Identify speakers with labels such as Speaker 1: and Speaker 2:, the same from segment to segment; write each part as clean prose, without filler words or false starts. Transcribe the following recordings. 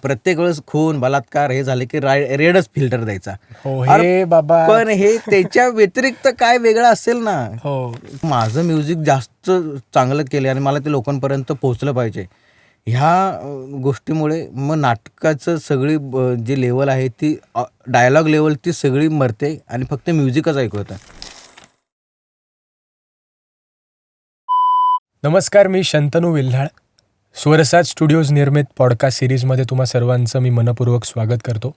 Speaker 1: प्रत्येक वेळेस खून बलात्कार हे झाले की रेडच फिल्टर द्यायचा.
Speaker 2: हो
Speaker 1: अरे
Speaker 2: हे बाबा.
Speaker 1: पण हे त्याच्या व्यतिरिक्त काय वेगळं असेल ना.
Speaker 2: हो
Speaker 1: माझं म्युझिक जास्त चांगलं केलं आणि मला ते लोकांपर्यंत पोहोचलं पाहिजे ह्या गोष्टीमुळे मग नाटकाचं सगळी जी लेवल आहे ती डायलॉग लेवल ती सगळी मरते आणि फक्त म्युझिकच ऐकू येतं.
Speaker 2: नमस्कार, मी शंतनू विल्हाळ. स्वरसाज स्टुडिओज निर्मित पॉडकास्ट सिरीजमध्ये तुम्हा सर्वांचं मी मनपूर्वक स्वागत करतो.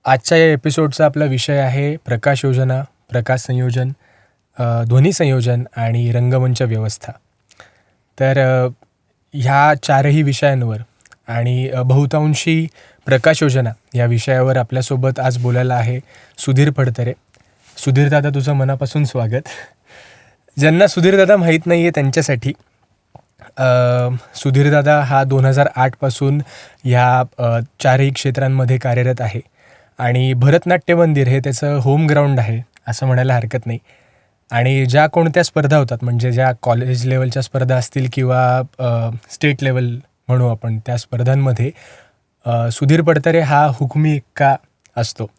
Speaker 2: आजच्या या एपिसोडचा आपला विषय आहे प्रकाश योजना, प्रकाश संयोजन, ध्वनी संयोजन आणि रंगमंच व्यवस्था. तर ह्या चारही विषयांवर आणि बहुतांशी प्रकाश योजना या विषयावर आपल्यासोबत आज बोलायला आहे सुधीर फडतरे. सुधीर दादा, तुझं मनापासून स्वागत. ज्यांना सुधीरदादा माहीत नाही आहे त्यांच्यासाठी सुधीरदादा हा 2008पासून ह्या चारही क्षेत्रांमध्ये कार्यरत आहे आणि भरतनाट्य मंदिर हे त्याचं होम ग्राउंड आहे असं म्हणायला हरकत नाही. आणि ज्या कोणत्या स्पर्धा होतात, म्हणजे ज्या कॉलेज लेवलच्या स्पर्धा असतील किंवा स्टेट लेवल म्हणू आपण, त्या स्पर्धांमध्ये सुधीर फडतरे हा हुकमी एक्का असतो.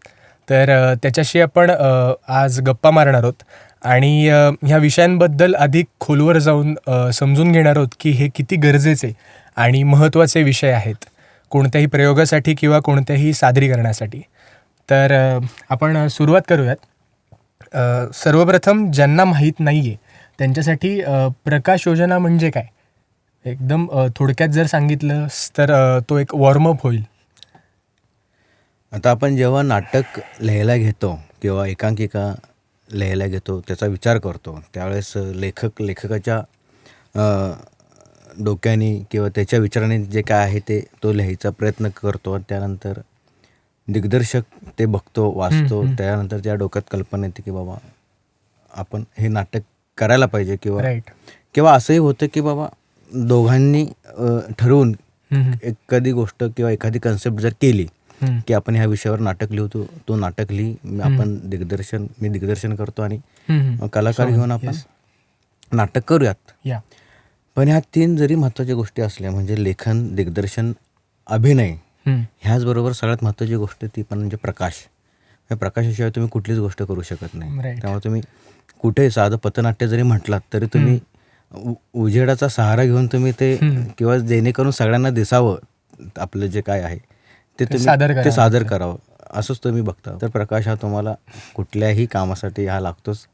Speaker 2: तर त्याच्याशी आपण आज गप्पा मारणार आहोत आणि ह्या विषयांबद्दल अधिक खोलवर जाऊन समजून घेणार आहोत की हे किती गरजेचे आणि महत्त्वाचे विषय आहेत कोणत्याही प्रयोगासाठी किंवा कोणत्याही सादरीकरणासाठी. तर आपण सुरुवात करूयात. सर्वप्रथम ज्यांना माहीत नाही आहे त्यांच्यासाठी प्रकाश योजना म्हणजे काय, एकदम थोडक्यात जर सांगितलं तर तो एक वॉर्मअप होईल.
Speaker 1: आता आपण जेव्हा नाटक लिहायला घेतो किंवा एकांकिका लिहायला घेतो, त्याचा विचार करतो, त्यावेळेस लेखकाच्या डोक्याने किंवा त्याच्या विचाराने जे काय आहे ते तो लिहायचा प्रयत्न करतो. त्यानंतर दिग्दर्शक ते बघतो, वाचतो, त्यानंतर त्या डोक्यात कल्पना येते की बाबा आपण हे नाटक करायला पाहिजे किंवा असंही होतं की बाबा दोघांनी ठरवून एखादी गोष्ट किंवा एखादी कन्सेप्ट जर केली की आपण ह्या विषयावर नाटक लिहतो, तो नाटक आपण मी दिग्दर्शन करतो आणि कलाकार घेऊन आपण नाटक करूयात. पण ह्या 3 जरी महत्त्वाच्या गोष्टी असल्या म्हणजे लेखन, दिग्दर्शन, अभिनय, ह्याचबरोबर सगळ्यात महत्त्वाची गोष्ट ती पण म्हणजे प्रकाश. या प्रकाशाशिवाय तुम्ही कुठलीच गोष्ट करू शकत नाही. त्यामुळे तुम्ही कुठे साधं पथनाट्य जरी म्हटलात तरी तुम्ही उजेडाचा सहारा घेऊन तुम्ही ते किंवा जेणेकरून सगळ्यांना दिसावं आपलं जे काय आहे ते सादर करावं असंच तुम्ही बघता. तर प्रकाश हा तुम्हाला कुठल्याही कामासाठी हा लागतोच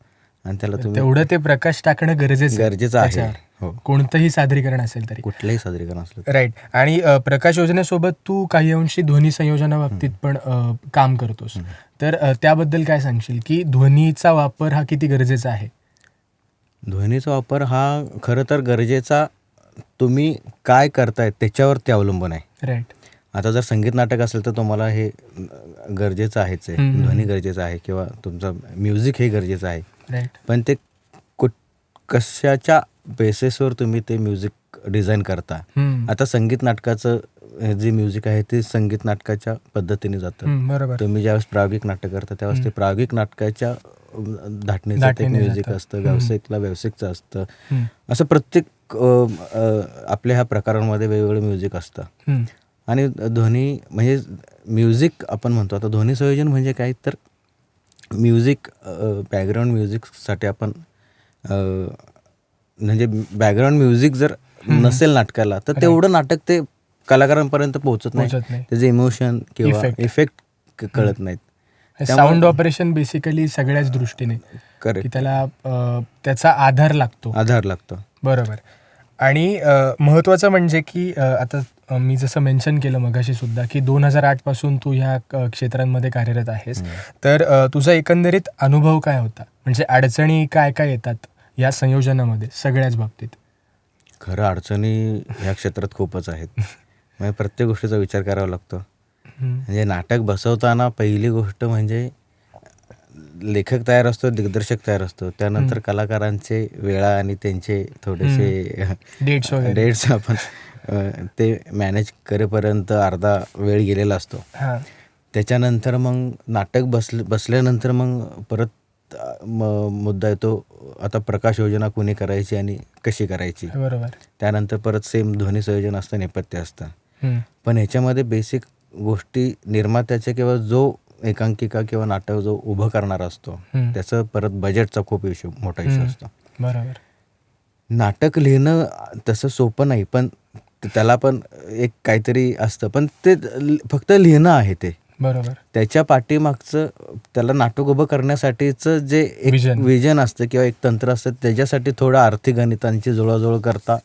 Speaker 1: आणि त्याला तुम्ही
Speaker 2: तेवढं ते प्रकाश टाकणं गरजेचं
Speaker 1: आहे. हो,
Speaker 2: कोणतंही सादरीकरण असेल तरी,
Speaker 1: कुठलंही सादरीकरण असलं.
Speaker 2: राईट. आणि प्रकाश योजनेसोबत तू काही अंशी ध्वनी संयोजनाबाबतीत पण काम करतोस. तर त्याबद्दल काय सांगशील की ध्वनीचा वापर हा किती गरजेचा आहे?
Speaker 1: ध्वनीचा वापर हा खरं तर गरजेचा तुम्ही काय करताय त्याच्यावरती अवलंबून आहे.
Speaker 2: राईट.
Speaker 1: आता जर संगीत नाटक असेल तर तुम्हाला हे गरजेचं आहेच आहे, ध्वनी गरजेचा आहे किंवा तुमचं म्युझिक हे गरजेचं आहे.
Speaker 2: राईट.
Speaker 1: पण ते कशाच्या बेसिसवर तुम्ही ते म्युझिक डिझाईन करता. आता संगीत नाटकाचं जे म्युझिक आहे ते संगीत नाटकाच्या पद्धतीने जातं.
Speaker 2: बरोबर.
Speaker 1: तुम्ही ज्यावेळेस प्रायोगिक नाटक करता त्यावेळेस ते प्रायोगिक नाटकाच्या धाटणीचं ते म्युझिक असतं, व्यावसायिकला व्यावसायिकचं असतं. असं प्रत्येक आपल्या ह्या प्रकारांमध्ये वेगवेगळं म्युझिक असतं. आणि ध्वनी म्हणजे म्युझिक आपण म्हणतो. आता ध्वनी संयोजन म्हणजे काय तर म्युझिक, बॅकग्राऊंड म्युझिकसाठी आपण म्हणजे बॅकग्राऊंड म्युझिक जर नसेल नाटकाला तर तेवढं नाटक ते कलाकारांपर्यंत पोहोचत नाही, त्याचे इमोशन किंवा इफेक्ट कळत नाहीत.
Speaker 2: साऊंड ऑपरेशन बेसिकली सगळ्याच दृष्टीने की त्याला त्याचा आधार लागतो. बरोबर. आणि महत्त्वाचं म्हणजे की आता मी जसं मेन्शन केलं मगाशी सुद्धा की 2008 पासून तू ह्या क्षेत्रांमध्ये कार्यरत आहेस. तर तुझा एकंदरीत अनुभव काय होता, म्हणजे अडचणी काय काय येतात या संयोजनामध्ये सगळ्याच बाबतीत?
Speaker 1: खरं अडचणी ह्या क्षेत्रात खूपच आहेत. म्हणजे प्रत्येक गोष्टीचा विचार करावा लागतो. म्हणजे नाटक बसवताना पहिली गोष्ट म्हणजे लेखक तयार असतो, दिग्दर्शक तयार असतो, त्यानंतर कलाकारांचे वेळा आणि त्यांचे थोडेसे डेट्स आपण ते मॅनेज करेपर्यंत अर्धा वेळ गेलेला असतो. त्याच्यानंतर मग नाटक बसल्यानंतर मग परत मुद्दा येतो, आता प्रकाश योजना कोणी करायची आणि कशी करायची.
Speaker 2: बरोबर.
Speaker 1: त्यानंतर परत सेम ध्वनी संयोजन असतं, नेपथ्य असतं.
Speaker 2: हम्म.
Speaker 1: पण ह्याच्यामध्ये बेसिक गोष्टी निर्मात्याच्या किंवा जो एकांकिका किंवा नाटक जो उभं करणारा असतो
Speaker 2: हम्म.
Speaker 1: त्याचं परत बजेटचा खूप मोठा इश्यू असतो.
Speaker 2: बरोबर.
Speaker 1: नाटक लिहिणं तसं सोपं नाही, पण त्याला पण एक काहीतरी असतं, पण ते फक्त लिहिणं आहे ते.
Speaker 2: बरोबर.
Speaker 1: त्याच्या पाठीमागचं त्याला नाटक उभं करण्यासाठीचं जे एक विजन असतं किंवा एक तंत्र असतं, त्याच्यासाठी थोडं आर्थिक गणितांची जुळवाजुळव करता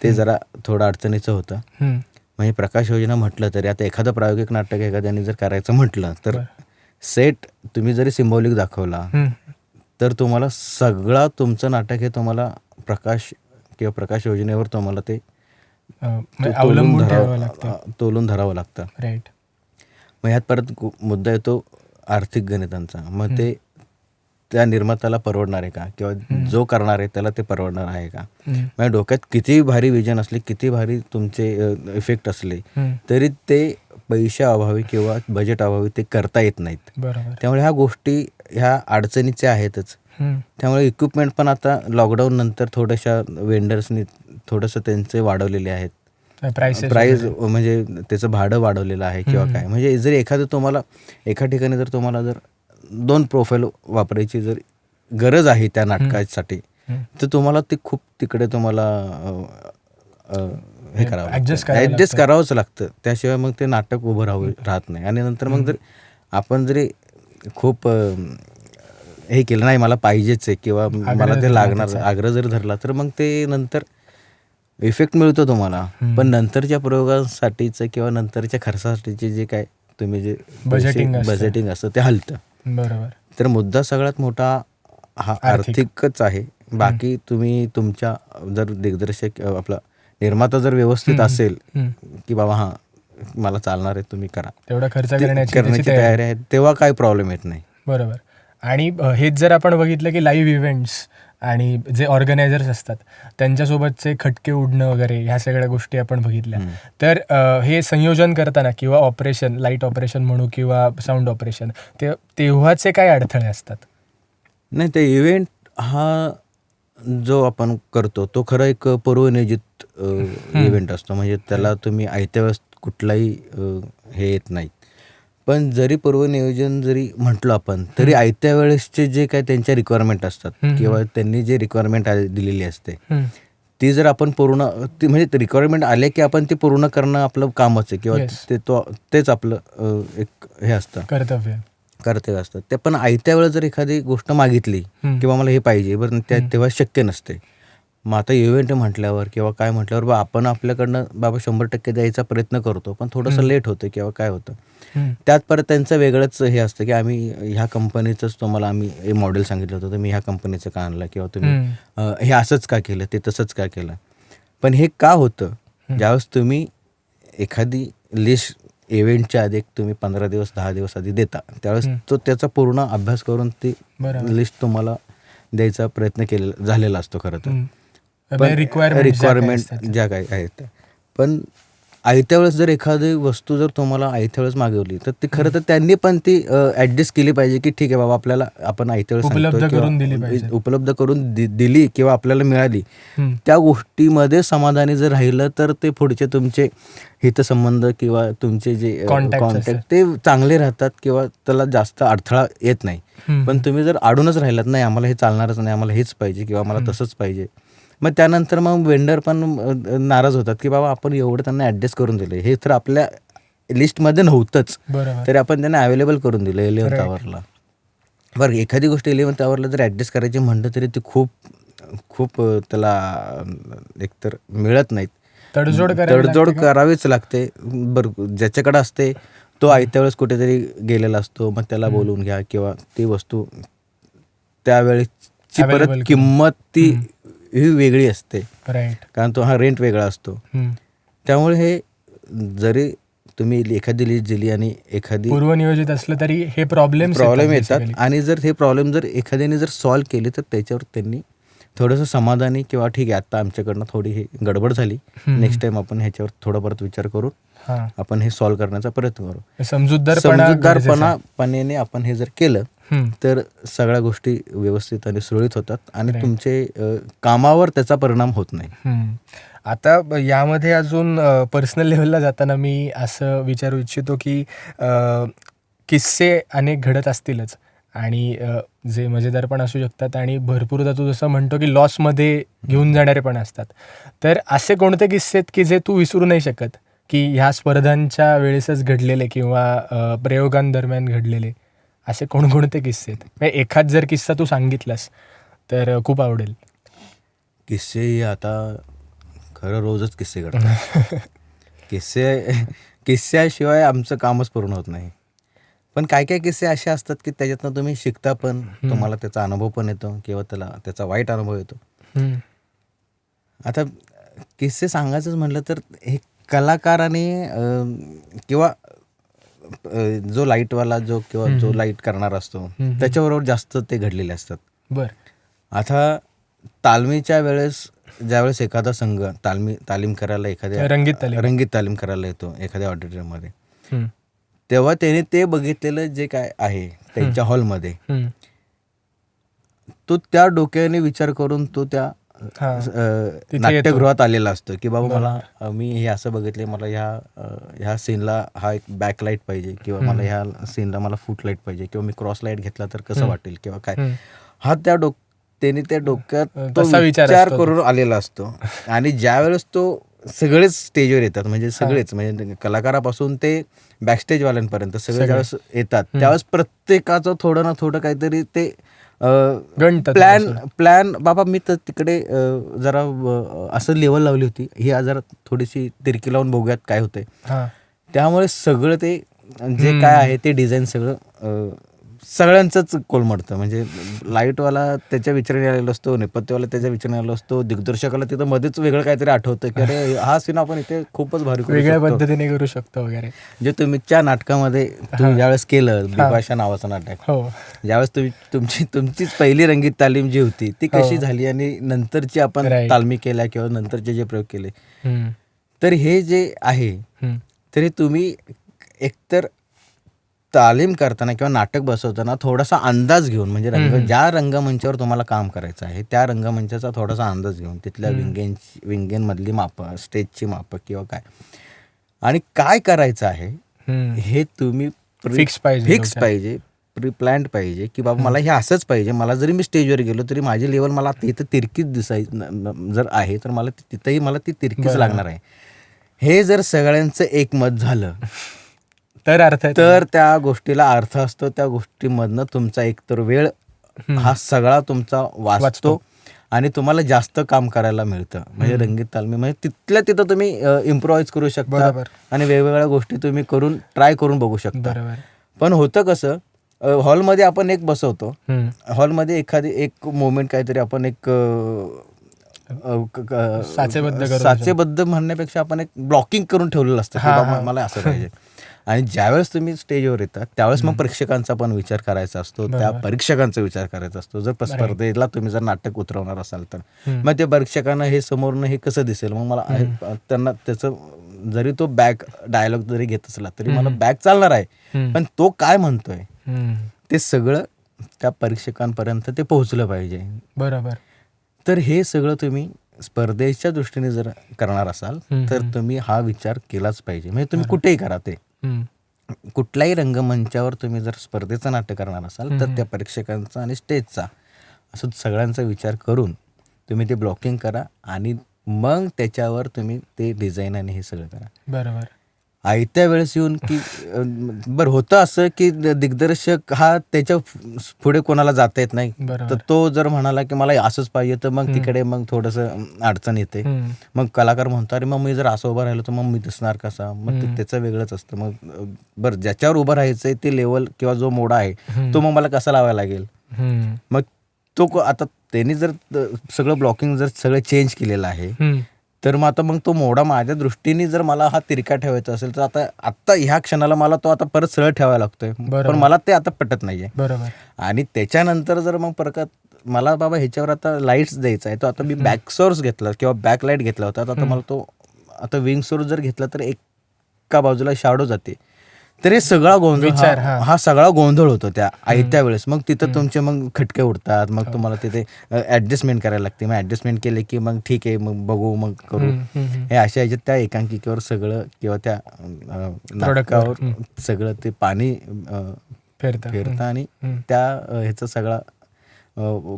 Speaker 1: ते जरा थोडं अडचणीचं होतं. म्हणजे प्रकाश योजना म्हटलं तरी आता एखादं प्रायोगिक नाटक एखाद्याने जर करायचं म्हटलं तर सेट तुम्ही जरी सिम्बॉलिक दाखवला तर तुम्हाला सगळा तुमचं नाटक हे तुम्हाला प्रकाश किंवा प्रकाश योजनेवर तुम्हाला ते तोलून धरावं लागतं.
Speaker 2: राईट.
Speaker 1: मग ह्यात परत मुद्दा येतो आर्थिक गणितांचा. मग ते त्या निर्मात्याला परवडणार आहे का किंवा जो करणार आहे त्याला ते परवडणार आहे का. म्हणजे डोक्यात किती भारी विजन असले, किती भारी तुमचे इफेक्ट असले तरी ते पैशाअभावी किंवा बजेट अभावी ते करता येत नाहीत. त्यामुळे ह्या गोष्टी ह्या अडचणीच्या आहेतच. त्यामुळे इक्विपमेंट पण आता लॉकडाऊन नंतर थोड्याशा वेंडर्सनी थोडंसं त्यांचे वाढवलेले आहेत प्राईस, म्हणजे त्याचं भाडं वाढवलेलं आहे किंवा काय. म्हणजे जर एखादं तुम्हाला एका ठिकाणी जर तुम्हाला जर 2 प्रोफाईल वापरायची जर गरज आहे त्या नाटकासाठी तर तुम्हाला ते खूप तिकडे तुम्हाला हे करावं, ॲडजस्ट करावंच लागतं. त्याशिवाय मग ते नाटक उभं राहत नाही. आणि नंतर मग जर आपण जरी खूप हे केलं नाही मला पाहिजेच आहे किंवा मला ते लागणार आग्रह जर धरला तर मग ते नंतर इफेक्ट मिळतो तुम्हाला, पण नंतरच्या प्रयोगासाठीचं किंवा नंतरच्या खर्चासाठीचे जे काय तुम्ही जे बजेटिंग असतं ते हलतं.
Speaker 2: बरोबर. तर
Speaker 1: मुद्दा सगळ्यात मोठा हा आर्थिकच आहे. बाकी तुम्ही तुमच्या जर दिग्दर्शक आपला निर्माता जर व्यवस्थित असेल की बाबा हां मला चालणार आहे तुम्ही करा,
Speaker 2: तेवढा खर्च
Speaker 1: करण्याची तयारी आहे, तेव्हा काही प्रॉब्लेम येत नाही.
Speaker 2: बरोबर. आणि हेच जर आपण बघितलं की लाईव्ह इव्हेंट्स आणि जे ऑर्गनायझर्स असतात त्यांच्यासोबतचे खटके उडणं वगैरे ह्या सगळ्या गोष्टी आपण बघितल्या, तर हे संयोजन करताना किंवा ऑपरेशन, लाईट ऑपरेशन म्हणू किंवा साऊंड ऑपरेशन, तेव्हाचे काय अडथळे असतात?
Speaker 1: नाही, ते इव्हेंट हा जो आपण करतो तो खरं एक पूर्वनियोजित इव्हेंट असतो. म्हणजे त्याला तुम्ही आयत्या वेळेस कुठलाही हे येत नाही. पण जरी पूर्वनियोजन जरी म्हटलं आपण तरी आयत्या वेळेसचे जे काय त्यांच्या रिक्वायरमेंट असतात किंवा त्यांनी जे रिक्वायरमेंट दिलेली असते ती जर आपण पूर्ण म्हणजे रिक्वायरमेंट आले की आपण ती पूर्ण करणं आपलं कामच आहे किंवा तेच आपलं एक हे असतं, कर्तव्य असतं. ते पण आयत्या वेळेस जर एखादी गोष्ट मागितली किंवा मला हे पाहिजे बरं तेव्हा शक्य नसते. मग आता इव्हेंट म्हटल्यावर किंवा काय म्हटल्यावर आपण आपल्याकडनं 100% द्यायचा प्रयत्न करतो, पण थोडंसं लेट होतं किंवा काय होतं. त्यात परत त्यांचं वेगळंच हे असतं की आम्ही ह्या कंपनीचंच तुम्हाला आम्ही हे मॉडेल सांगितलं होतं, तुम्ही ह्या कंपनीचं का आणलं किंवा तुम्ही हे असंच का केलं, ते तसंच का केलं. पण हे का होतं, ज्यावेळेस तुम्ही एखादी लिस्ट इव्हेंटच्या आधी तुम्ही 15 दिवस 10 दिवस आधी देता त्यावेळेस तो त्याचा पूर्ण अभ्यास करून ती लिस्ट तुम्हाला द्यायचा प्रयत्न झालेला असतो खरं तर. रिक्वायरमेंट ज्या काही आहेत. पण आयत्या वेळेस जर एखादी वस्तू जर तुम्हाला आयत्या वेळेस मागवली तर ती खरं तर त्यांनी पण ती ऍडजस्ट केली पाहिजे की ठीक आहे बाबा आपल्याला आपण आयत्या वेळेस उपलब्ध करून दिली किंवा आपल्याला मिळाली, त्या गोष्टीमध्ये समाधानी जर राहिलं तर ते पुढचे तुमचे हितसंबंध किंवा तुमचे जे कॉन्टॅक्ट ते चांगले राहतात किंवा त्याला जास्त अडथळा येत नाही. पण तुम्ही जर अडूनच राहिलात नाही आम्हाला हे चालणारच नाही, आम्हाला हेच पाहिजे किंवा आम्हाला तसंच पाहिजे, मग त्यानंतर मग वेंडर पण नाराज होतात की बाबा आपण एवढं त्यांना ॲडजस्ट करून दिलं, हे तर आपल्या लिस्टमध्ये नव्हतंच तरी आपण त्यांना अवेलेबल करून दिलं 11th आवरला. बरं एखादी गोष्ट 11th आवरला जर ॲडजस्ट करायची म्हणलं तरी ती खूप त्याला एकतर मिळत नाहीत, तडजोड करावीच लागते. बरं ज्याच्याकडे असते तो आयत्या वेळेस कुठेतरी गेलेला असतो, मग त्याला बोलवून घ्या किंवा ती वस्तू त्यावेळेची परत किंमत ती ही वेगळी असते कारण तो हा रेंट वेगळा असतो. त्यामुळे हे जरी तुम्ही एखादी लिस्ट दिली आणि एखादी
Speaker 2: पूर्वनियोजित असलं तरी हे प्रॉब्लेम
Speaker 1: येतात आणि जर हे प्रॉब्लेम जर एखाद्याने जर सॉल्व्ह केले तर त्याच्यावर त्यांनी थोडंसं समाधानी किंवा ठीक आहे आता आमच्याकडनं थोडी ही गडबड झाली, नेक्स्ट टाइम आपण ह्याच्यावर थोडं परत विचार करून आपण हे सॉल्व्ह करण्याचा प्रयत्न करू. समजूतदारपणाने आपण हे जर केलं तर सगळ्या गोष्टी व्यवस्थित आणि सुरळीत होतात आणि तुमचे कामावर त्याचा परिणाम होत नाही.
Speaker 2: आता यामध्ये अजून पर्सनल लेव्हलला जाताना मी असं विचारू इच्छितो की किस्से अनेक घडत असतीलच आणि जे मजेदार पण असू शकतात आणि भरपूरदा तू जसं म्हणतो की लॉसमध्ये घेऊन जाणारे पण असतात. तर असे कोणते किस्से आहेत की जे तू विसरू नाही शकत, की ह्या स्पर्धांच्या वेळेसच घडलेले किंवा प्रयोगांदरम्यान घडलेले असे कोणकोणते किस्से आहेत? म्हणजे एखाद जर किस्सा तू सांगितलास तर खूप आवडेल.
Speaker 1: किस्से आता खरं रोजच किस्से घडतात. किस्स्याशिवाय आमचं कामच पूर्ण होत नाही. पण काही काही किस्से असे असतात की त्याच्यातनं तुम्ही शिकता पण, तुम्हाला त्याचा अनुभव पण येतो किंवा त्याचा वाईट अनुभव येतो.
Speaker 2: हम्म,
Speaker 1: आता किस्से सांगायचंच म्हटलं तर हे कलाकाराने किंवा जो लाईटवाला किंवा जो लाईट करणार असतो त्याच्याबरोबर जास्त ते घडलेले असतात.
Speaker 2: बर.
Speaker 1: आता तालमीच्या वेळेस ज्यावेळेस एखादा संघ तालीम करायला एखाद्या रंगीत तालीम करायला येतो एखाद्या ऑडिटोरियममध्ये,
Speaker 2: हम्म,
Speaker 1: तेव्हा त्याने ते बघितलेलं जे काय आहे त्यांच्या हॉलमध्ये,
Speaker 2: हम्म,
Speaker 1: तो त्या डोक्याने विचार करून तो त्या
Speaker 2: हा, तिथे
Speaker 1: नाट्यगृहात आलेला असतो की बाबा मला मी हे असं बघितले, मला ह्या सीनला हा एक बॅकलाईट पाहिजे किंवा मला ह्या सीनला मला फुटलाईट पाहिजे किंवा मी क्रॉस लाईट घेतला तर कसं वाटेल किंवा काय. हा त्याने त्या डोक्यात तो
Speaker 2: तसा विचार
Speaker 1: विचार
Speaker 2: असतो
Speaker 1: करून आलेला असतो. आणि ज्या वेळेस तो सगळेच स्टेजवर येतात, म्हणजे सगळेच, म्हणजे कलाकारापासून ते बॅकस्टेजवाल्यांपर्यंत सगळे ज्यावेळेस येतात त्यावेळेस प्रत्येकाचं थोडं ना थोडं काहीतरी ते प्लॅन बाबा मी तर तिकडे जरा असं लेवल लावली होती, ही जरा थोडीशी तिरकी लावून बघूयात काय होतंय. त्यामुळे सगळं ते जे काय आहे ते डिझाईन सगळं सगळ्यांचंच कोलमडतं. म्हणजे लाईटवाला त्याच्या विचाराने आलेला असतो, नेपथ्यवाला त्याच्या विचाराने आलेला असतो, दिग्दर्शकाला तिथं मध्येच वेगळं काहीतरी आठवतं की अरे हा सीन आपण इथे खूपच भारी
Speaker 2: वेगळ्या पद्धतीने करू शकतो वगैरे.
Speaker 1: जे तुमच्या नाटकामध्ये तुम्ही ज्यावेळेस केलं बिपाशा नावाचं नाटक, ज्यावेळेस तुमचीच पहिली रंगीत तालीम जी होती ती कशी झाली आणि नंतरची आपण तालमी केल्या किंवा नंतरचे जे प्रयोग केले, तर हे जे आहे तरी तुम्ही एकतर तालीम करताना किंवा नाटक बसवताना थोडासा अंदाज घेऊन, म्हणजे ज्या रंगमंचावर तुम्हाला काम करायचं आहे त्या रंगमंचाचा थोडासा अंदाज घेऊन तिथल्या विंगेनमधली मापं, स्टेजची मापं किंवा काय आणि काय करायचं आहे हे तुम्ही फिक्स पाहिजे, प्री प्लॅन्ड पाहिजे की बाबा मला हे असंच पाहिजे. मला जरी मी स्टेजवर गेलो तरी माझी लेवल मला तिथं तिरकीच जर आहे तर मला तिथंही मला ती तिरकीच लागणार आहे. हे जर सगळ्यांचं एकमत झालं तर त्या गोष्टीला अर्थ असतो. त्या गोष्टीमधनं तुमचा एकतर वेळ हा सगळा तुमचा वाचतो आणि तुम्हाला जास्त काम करायला मिळतं. म्हणजे रंगीत तालमी म्हणजे तिथल्या तिथं तुम्ही इम्प्रोवाइज करू शकता आणि वेगवेगळ्या गोष्टी तुम्ही ट्राय करून बघू शकता. पण होतं कसं, हॉलमध्ये आपण एक बसवतो, हॉलमध्ये एक मोमेंट काहीतरी आपण एक साचेबद्ध म्हणण्यापेक्षा आपण एक ब्लॉकिंग करून ठेवलेलं असतं की बाबा मला असं पाहिजे. आणि ज्यावेळेस तुम्ही स्टेजवर येतात त्यावेळेस मग प्रेक्षकांचा पण विचार करायचा असतो, त्या परीक्षकांचा विचार करायचा असतो. जर स्पर्धेला तुम्ही जर नाटक उतरवणार असाल तर मग त्या परीक्षकांना हे समोरनं हे कसं दिसेल, मग मला त्यांना त्याचं जरी तो बॅक डायलॉग जरी घेत असला तरी मला बॅक चालणार आहे, पण तो काय म्हणतोय ते सगळं त्या परीक्षकांपर्यंत ते पोहोचलं पाहिजे.
Speaker 2: बरोबर.
Speaker 1: तर हे सगळं तुम्ही स्पर्धेच्या दृष्टीने जर करणार असाल तर तुम्ही हा विचार केलाच पाहिजे. म्हणजे तुम्ही कुठेही करा, ते कुठल्याही रंगमंचावर तुम्ही जर स्पर्धेचं नाटक करणार असाल तर त्या परीक्षकांचा आणि स्टेजचा असं सगळ्यांचा विचार करून तुम्ही ते ब्लॉकिंग करा आणि मग त्याच्यावर तुम्ही ते डिझाईन आणि हे सगळं करा.
Speaker 2: बरोबर.
Speaker 1: आयत्या वेळेस येऊन की बरं होतं असं की दिग्दर्शक हा त्याच्या पुढे कोणाला जाता येत नाही, तर तो जर म्हणाला की मला असंच पाहिजे तर मग तिकडे मग थोडंसं अडचण येते. मग कलाकार म्हणतो अरे मग मी जर असं उभं राहिलो तर मग मी दिसणार कसा, मग त्याचं वेगळंच असतं. मग बरं ज्याच्यावर उभं राहायचंय ते लेवल किंवा जो मोडा आहे तो मग मला कसा लावायला लागेल. मग तो आता त्यांनी जर सगळं ब्लॉकिंग जर सगळं चेंज केलेलं आहे तर मग तो मोडा माझ्या दृष्टीने जर मला हा तिरका ठेवायचा असेल तर आता ह्या क्षणाला मला तो आता परत सरळ ठेवायला लागतोय, पण मला ते आता पटत नाहीये. आणि त्याच्यानंतर जर मग परत मला बाबा ह्याच्यावर आता लाईट्स द्यायचा आहे, तो आता मी बॅक सोर्स घेतला किंवा बॅक लाईट घेतला होता, आता मला तो आता विंग सोर्स जर घेतला तर एका बाजूला शॅडो जाते, तर हे सगळा गोंधळ
Speaker 2: विचार,
Speaker 1: हा सगळा गोंधळ होतो त्या आयत्या वेळेस. मग तिथं तुमचे मग खटके उडतात, मग तुम्हाला तिथे ऍडजस्टमेंट करायला लागते. मग ऍडजस्टमेंट केले की मग ठीक आहे, मग बघू, मग करू. हे अशा ह्याच्यात त्या एकांकिकेवर सगळं किंवा त्या नाटकावर सगळं ते पाणी फिरतं आणि त्या ह्याचा सगळा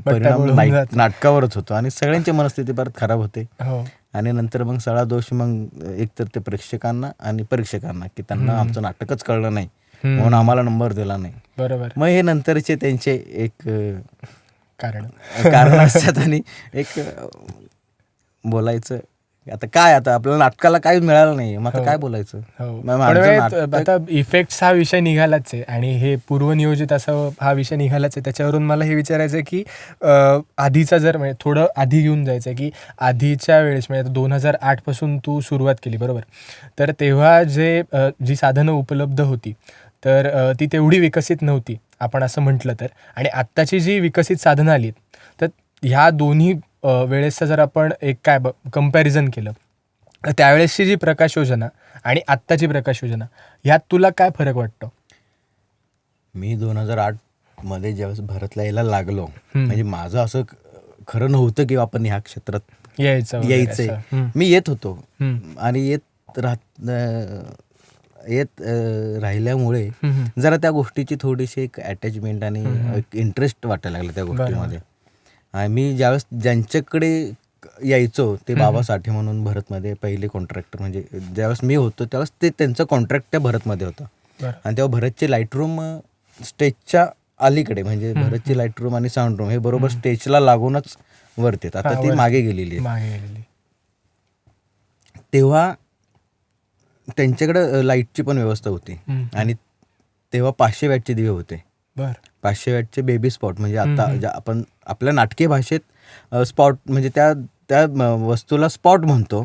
Speaker 1: परिणाम नाटकावरच होतो आणि सगळ्यांची मनस्थिती परत खराब होते. आणि नंतर मग सगळा दोष मग एकतर ते प्रेक्षकांना आणि परीक्षकांना, की त्यांना आमचं नाटकच कळलं नाही म्हणून आम्हाला नंबर दिला नाही.
Speaker 2: बरोबर.
Speaker 1: मग हे नंतरचे त्यांचे एक
Speaker 2: कारण
Speaker 1: असतात. आणि एक बोलायचं आता काय, आता आपल्याला नाटकाला काही मिळालं नाही, मग आता काय बोलायचं.
Speaker 2: आता इफेक्ट्स हा विषय निघालाच आहे आणि हे पूर्वनियोजित असा हा विषय निघालाच आहे. त्याच्यावरून मला हे विचारायचं आहे की आधीचा जर म्हणजे थोडं आधी घेऊन जायचं आहे की आधीच्या वेळेस म्हणजे 2008 पासून तू सुरुवात केली बरोबर, तर तेव्हा जी साधनं उपलब्ध होती तर ती तेवढी विकसित नव्हती आपण असं म्हटलं तर, आणि आत्ताची जी विकसित साधनं आली तर ह्या दोन्ही वेळेसचं जर आपण एक कंपॅरिझन केलं तर त्यावेळेसची जी प्रकाश योजना आणि आत्ताची प्रकाश योजना ह्यात तुला काय फरक वाटतो?
Speaker 1: मी 2008 मध्ये ज्यावेळेस भरतला यायला लागलो, म्हणजे माझं असं खरं नव्हतं की आपण ह्या क्षेत्रात यायचंय. मी येत होतो आणि येत राहिल्यामुळे जरा त्या गोष्टीची थोडीशी एक अटॅचमेंट आणि एक इंटरेस्ट वाटायला लागला त्या गोष्टीमध्ये. आणि मी ज्यावेळेस ज्यांच्याकडे यायचो ते बाबा साठे म्हणून भरतमध्ये पहिले कॉन्ट्रॅक्टर, म्हणजे ज्यावेळेस मी होतो त्यावेळेस ते त्यांचं कॉन्ट्रॅक्ट त्या भरतमध्ये होतं. आणि तेव्हा भरतचे लाईट रूम स्टेजच्या अलीकडे, म्हणजे भरतची लाईट रूम आणि साऊंड रूम हे बरोबर स्टेजला लागूनच वरती, आता ती मागे गेलेली आहे. तेव्हा त्यांच्याकडे लाईटची पण व्यवस्था होती आणि तेव्हा 500 वॅटचे दिवे होते. 500 वॅटचे बेबी स्पॉट, म्हणजे आता आपण आपल्या नाटकीय भाषेत स्पॉट म्हणजे त्या वस्तूला स्पॉट म्हणतो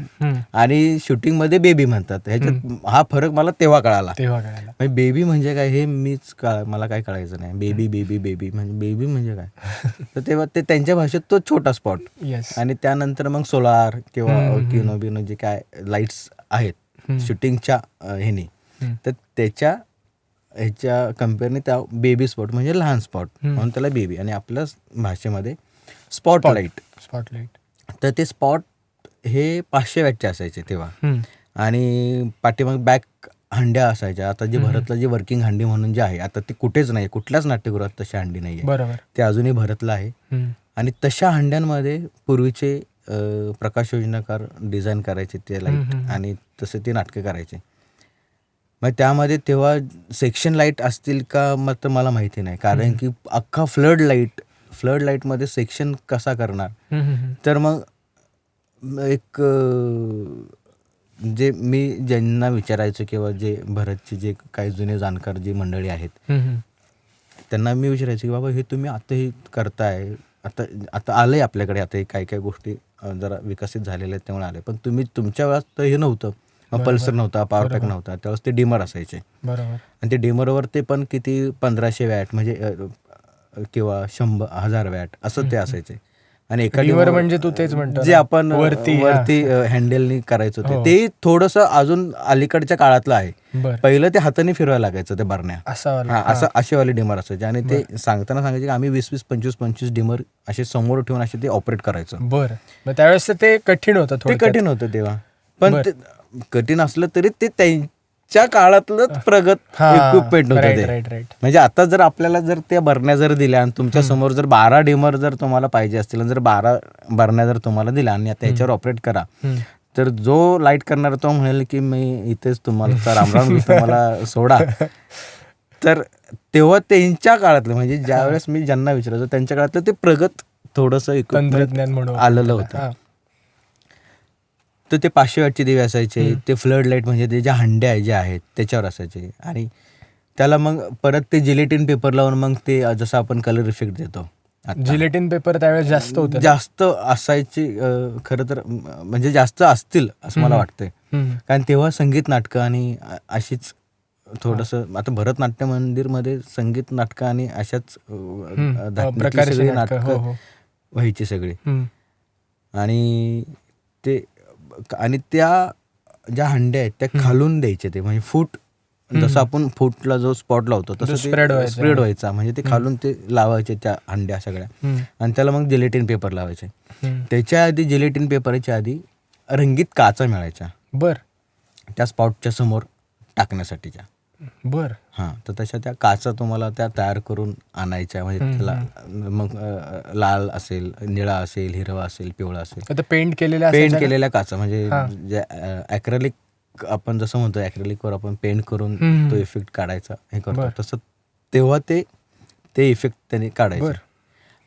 Speaker 1: आणि शूटिंग मध्ये बेबी म्हणतात. ह्याच्यात हा फरक मला तेव्हा कळाला. म्हणजे बेबी म्हणजे काय हे मला काय कळायचं नाही. बेबी म्हणजे काय, तर तेव्हा ते त्यांच्या भाषेत तो छोटा स्पॉट. आणि त्यानंतर मग सोलार किंवा किनो जे काय लाईट्स आहेत शूटिंगच्या ह्यानी, तर त्याच्या ह्याच्या कम्पेअरने त्या बेबी स्पॉट म्हणजे लहान स्पॉट म्हणून त्याला बेबी, आणि आपल्या भाषेमध्ये स्पॉटलाईट. तर ते स्पॉट हे 500 वॅटचे असायचे तेव्हा. आणि पाठीमाग बॅक हंड्या असायच्या. आता जे भरतला जे वर्किंग हंडी म्हणून जे आहे, आता ते कुठेच नाही, कुठल्याच नाट्यगृहात तशी हंडी नाही आहे, ते अजूनही भरतला आहे. आणि तशा हंड्यांमध्ये पूर्वीचे प्रकाश योजनाकार डिझाईन करायचे ते लाईट आणि तसे ते नाटकं करायचे. मग त्यामध्ये तेव्हा सेक्शन लाईट असतील का मग तर मला माहिती नाही, कारण की अख्खा फ्लड लाईटमध्ये सेक्शन कसा करणार. तर मग एक जे मी ज्यांना विचारायचो किंवा जे भरतचे जे काही जुने जाणकार जी मंडळी आहेत त्यांना मी विचारायचो की बाबा हे तुम्ही आता हे करताय, आता आलंय आपल्याकडे, आता हे काही काही गोष्टी जरा विकसित झालेल्या आहेत त्यामुळे आले, पण तुम्ही तुमच्या वेळात तर हे नव्हतं, पल्सर नव्हता, पॉवरटॅक नव्हता, त्यावेळेस ते डिमर असायचे. आणि ते डिमरवर ते पण किती 1500 वॅट म्हणजे किंवा 1000 वॅट असं ते असायचे. आणि एका डिमर म्हणजे तू तेच म्हणतो जे आपण वरती हँडलनी करायचं होतं ते थोडंसं अजून अलीकडच्या काळातलं आहे. पहिलं ते हाताने फिरवायला लागायचं ते बरण्या, असं असेवाले डिमर असायचे. आणि ते सांगताना सांगायचे की आम्ही 20-20, 25-25 डिमर असे समोर ठेवून असे ते ऑपरेट करायचं.
Speaker 2: बरं, त्यावेळेस ते कठीण होतं,
Speaker 1: ते कठीण होतं तेव्हा. पण कठीण असलं तरी ते त्यांच्या काळातलं प्रगत इक्विपमेंट होतं ते. म्हणजे आता जर आपल्याला जर त्या बरण्या जर दिल्या आणि तुमच्या समोर जर 12 डिमर जर तुम्हाला पाहिजे असतील आणि जर 12 बरण्या जर तुम्हाला दिल्या आणि आता याच्यावर ऑपरेट करा, तर जो लाईट करणार तो म्हणेल की मी इथेच तुम्हाला रामराम मला सोडा. तर तेव्हा त्यांच्या काळातलं म्हणजे ज्यावेळेस मी ज्यांना विचारायचो त्यांच्या काळातलं ते प्रगत थोडंसं इक्विपमेंट आलेलं होतं. तर ते 500 वॅटचे दिवे असायचे, ते फ्लड लाईट म्हणजे ते ज्या हंड्या ज्या आहेत त्याच्यावर असायचे. आणि त्याला मग परत ते जिलेटिन पेपर लावून मग ते जसं आपण कलर इफेक्ट देतो,
Speaker 2: जिलेटिन पेपर त्यावेळेस
Speaker 1: जास्त असायचे खरं तर, म्हणजे जास्त असतील असं मला वाटतंय. कारण तेव्हा संगीत नाटकं आणि अशीच थोडंसं, आता भरतनाट्य मंदिरमध्ये संगीत नाटकं आणि अशाच सगळी नाटकं व्हायची सगळी. आणि ते आणि त्या ज्या हंड्या आहेत त्या खालून द्यायचे, ते म्हणजे फूट जसं आपण फूटला जो स्पॉट लावतो
Speaker 2: तो
Speaker 1: तसं
Speaker 2: spread
Speaker 1: ते
Speaker 2: व्हायचा.
Speaker 1: स्प्रेड व्हायचा. म्हणजे ते खालून ते लावायचे त्या हंड्या सगळ्या आणि त्याला मग जिलेटिन पेपर लावायचे. त्याच्या आधी जिलेटिन पेपरच्या आधी रंगीत काचा मिळायच्या
Speaker 2: बर
Speaker 1: त्या स्पॉटच्या समोर टाकण्यासाठीच्या.
Speaker 2: बर
Speaker 1: हां, तर तशा त्या काचा तुम्हाला त्या तयार करून आणायच्या. म्हणजे त्याला मग लाल असेल, निळा असेल, हिरवा असेल, पिवळा असेल,
Speaker 2: आता पेंट केलेल्या
Speaker 1: पेंट
Speaker 2: असायच्या का?
Speaker 1: केलेल्या काचा. म्हणजे जे ॲक्रेलिक आपण जसं म्हणतो ॲक्रेलिकवर आपण पेंट करून तो इफेक्ट काढायचा हे करतो तसं तेव्हा ते इफेक्ट त्यांनी काढायचे.
Speaker 2: बरं.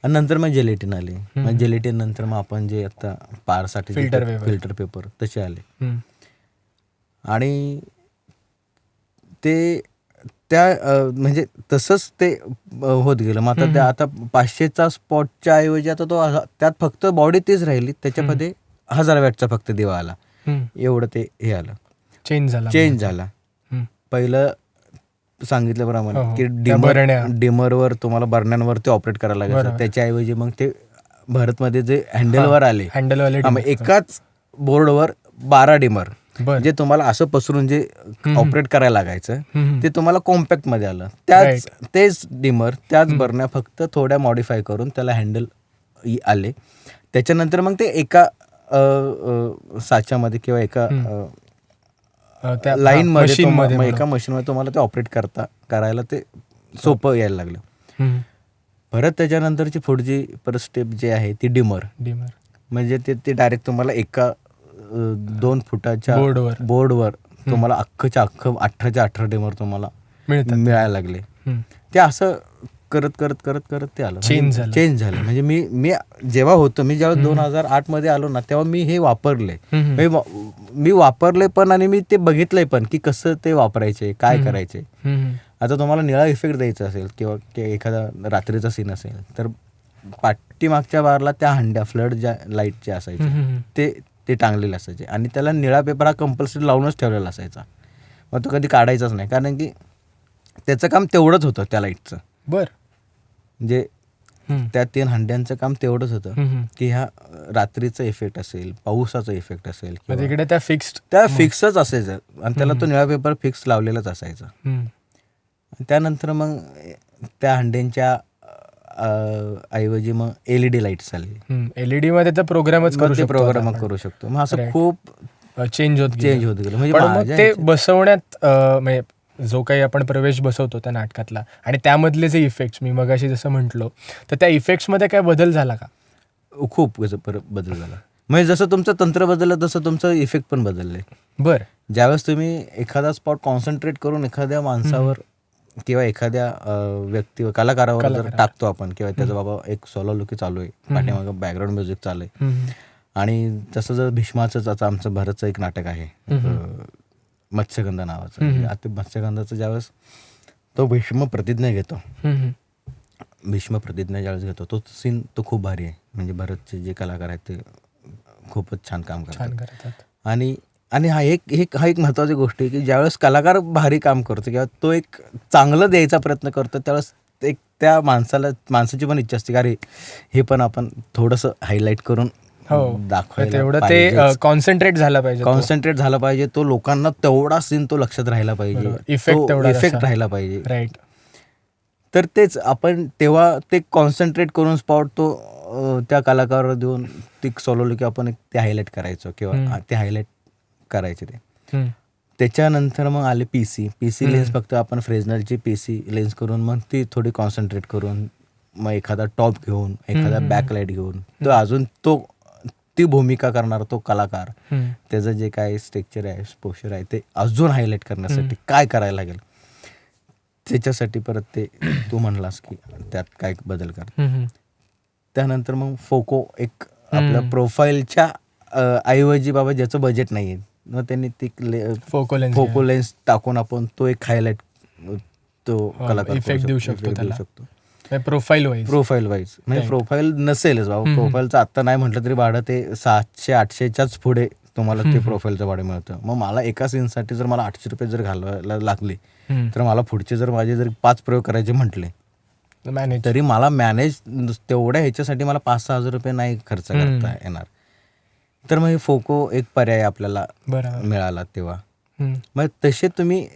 Speaker 1: आणि नंतर मग जेलेटिन आली. मग जेलेटिन नंतर मग आपण जे आता पारसाठी
Speaker 2: Filter paper.
Speaker 1: फिल्टर पेपर तसे आले.
Speaker 2: हम्म.
Speaker 1: आणि ते त्या म्हणजे तसंच ते होत गेलं. मग आता त्या आता 500चा स्पॉटच्या ऐवजी आता तो त्यात फक्त बॉडी तीच राहिली, त्याच्यामध्ये 1000 वॅटचा फक्त दिवा आला. एवढं ते हे आलं,
Speaker 2: चेंज झाला.
Speaker 1: चेंज झाला.
Speaker 2: हम्म.
Speaker 1: पहिलं सांगितल्याप्रमाणे
Speaker 2: हो, हो.
Speaker 1: की
Speaker 2: त्या बरण्या.
Speaker 1: डिमरवर तुम्हाला बर्नरवर ते ऑपरेट करायला लागायचं.
Speaker 2: बरोबर.
Speaker 1: त्याच्याऐवजी मग ते भारतमध्ये जे हँडलवर आले,
Speaker 2: हँडलवाले
Speaker 1: मग एकाच बोर्डवर 12 डिमर
Speaker 2: बर
Speaker 1: जे तुम्हाला असं पसरून जे ऑपरेट करायला लागायचं ते तुम्हाला कॉम्पॅक्ट मध्ये आलं. तेच डिमर त्याच बरण्या फक्त थोड्या मॉडिफाय करून त्याला हँडल आले. त्याच्यानंतर मग ते एका साच्यामध्ये किंवा एका लाईन मध्ये एका मशीनमध्ये तुम्हाला ते ऑपरेट करायला ते सोपं यायला लागलं. परत त्याच्यानंतरची पुढची परत स्टेप जी आहे ती डिमर. म्हणजे ते डायरेक्ट तुम्हाला एका 2 फुटाच्या बोर्डवर तुम्हाला अख्खच्या अख्खं 18च्या 18 डिमर तुम्हाला मिळायला लागले. ते असं करत करत करत करत ते आलं, चेंज झालं. म्हणजे मी जेव्हा होतो, मी जेव्हा 2008 मध्ये आलो ना, तेव्हा मी हे वापरले. मी वापरले पण आणि मी ते बघितलंय पण की कसं ते वापरायचे, काय करायचे. आता तुम्हाला निळा इफेक्ट द्यायचा असेल किंवा एखादा रात्रीचा सीन असेल तर पाठीमागच्या बारला त्या हंड्या फ्लड ज्या लाईट जे असायचे ते टांगलेले असायचे आणि त्याला निळा पेपर हा कंपल्सरी लावूनच ठेवलेला असायचा. मग तो कधी काढायचाच नाही, कारण की त्याचं काम तेवढंच होतं त्या लाईटचं.
Speaker 2: बर
Speaker 1: म्हणजे त्या 3 हंड्यांचं काम तेवढंच होतं की ह्या रात्रीचा इफेक्ट असेल, पावसाचा इफेक्ट असेल,
Speaker 2: तिकडे त्या
Speaker 1: फिक्सच असायचं आणि त्याला तो निळा पेपर फिक्स लावलेलाच असायचा. त्यानंतर मग त्या हंड्यांच्या ऐवजी मग LED लाईट्स आली.
Speaker 2: LED मध्ये तर प्रोग्रामच
Speaker 1: करू शकतो. मग असं खूप
Speaker 2: चेंज होत
Speaker 1: गेलं.
Speaker 2: म्हणजे ते बसवण्यात म्हणजे जो काही आपण प्रवेश बसवतो त्या नाटकातला आणि त्यामधले जे इफेक्ट्स मी मगाशी जसं म्हटलो, तर त्या इफेक्ट्समध्ये काय बदल झाला का?
Speaker 1: खूप बदल झाला. म्हणजे जसं तुमचं तंत्र बदललं तसं तुमचं इफेक्ट पण बदलले.
Speaker 2: बरं.
Speaker 1: ज्यावेळेस तुम्ही एखादा स्पॉट कॉन्सन्ट्रेट करून एखाद्या माणसावर किंवा एखाद्या व्यक्ती कलाकारावर जर टाकतो आपण, किंवा त्याचा बाबा एक सोलो लुकी चालू आहे, पाठीमागं बॅकग्राऊंड म्युझिक चालू आहे, आणि तसं जर भीष्माचंच आता आमचं भरतचं एक नाटक आहे मत्स्यगंधा नावाचं. आता मत्स्यगंधाचं ज्यावेळेस तो भीष्म प्रतिज्ञा घेतो, ज्यावेळेस घेतो तो सीन तो खूप भारी आहे. म्हणजे भरतचे जे कलाकार आहेत ते खूपच छान काम करतात. आणि हा एक महत्त्वाची गोष्ट आहे की ज्यावेळेस कलाकार भारी काम करतो किंवा तो एक चांगलं द्यायचा प्रयत्न करतो, त्यावेळेस एक त्या माणसाची पण इच्छा असते की अरे हे पण आपण थोडंसं हायलाईट करून
Speaker 2: दाखवायला, कॉन्सन्ट्रेट झाला
Speaker 1: पाहिजे. तो लोकांना तेवढा सीन तो लक्षात राहिला पाहिजे, इफेक्ट राहिला पाहिजे.
Speaker 2: राईट.
Speaker 1: तर तेच आपण तेव्हा ते कॉन्सन्ट्रेट करून स्पॉट तो त्या कलाकारावर देऊन ती सोलवलं की आपण ते हायलाईट करायचो किंवा ते हायलाईट करायचे ते. त्याच्यानंतर मग आले पीसी लेन्स. फक्त आपण फ्रेझनलची पीसी लेन्स करून मग ती थोडी कॉन्सन्ट्रेट करून मग एखादा टॉप घेऊन, एखादा बॅकलाईट घेऊन तो अजून ती भूमिका करणार तो कलाकार, त्याचं जे काय स्ट्रक्चर आहे, पोश्चर आहे, ते अजून हायलाईट करण्यासाठी काय करायला लागेल, त्याच्यासाठी परत ते तू म्हणलास की त्यात काय बदल कर. त्यानंतर मग फोको एक आपल्या प्रोफाईलच्या ऐवजी बाबा ज्याचं बजेट नाही आहे, मग त्यांनी ती फोको लेन्स टाकून आपण तो एक हायलाईट तो कलाकार
Speaker 2: इफेक्ट देऊ शकतो. प्रोफाईल
Speaker 1: वाईज म्हणजे प्रोफाईल नसेलच बाबा. प्रोफाईलचं आत्ता नाही म्हटलं तरी भाडं ते 700-800च्याच पुढे तुम्हाला ते प्रोफाईलचं भाडं मिळतं. मग मला एका सीनसाठी जर मला 800 रुपये जर घालवायला लागले तर मला पुढचे जर माझे जर 5 प्रयोग करायचे म्हटले तरी मला मॅनेज तेवढ्या ह्याच्यासाठी मला 5-6 हजार रुपये नाही खर्च करता येणार. तर मग हे फोको एक पर्याय आपल्याला मिळाला तेव्हा. मग तसे तुम्ही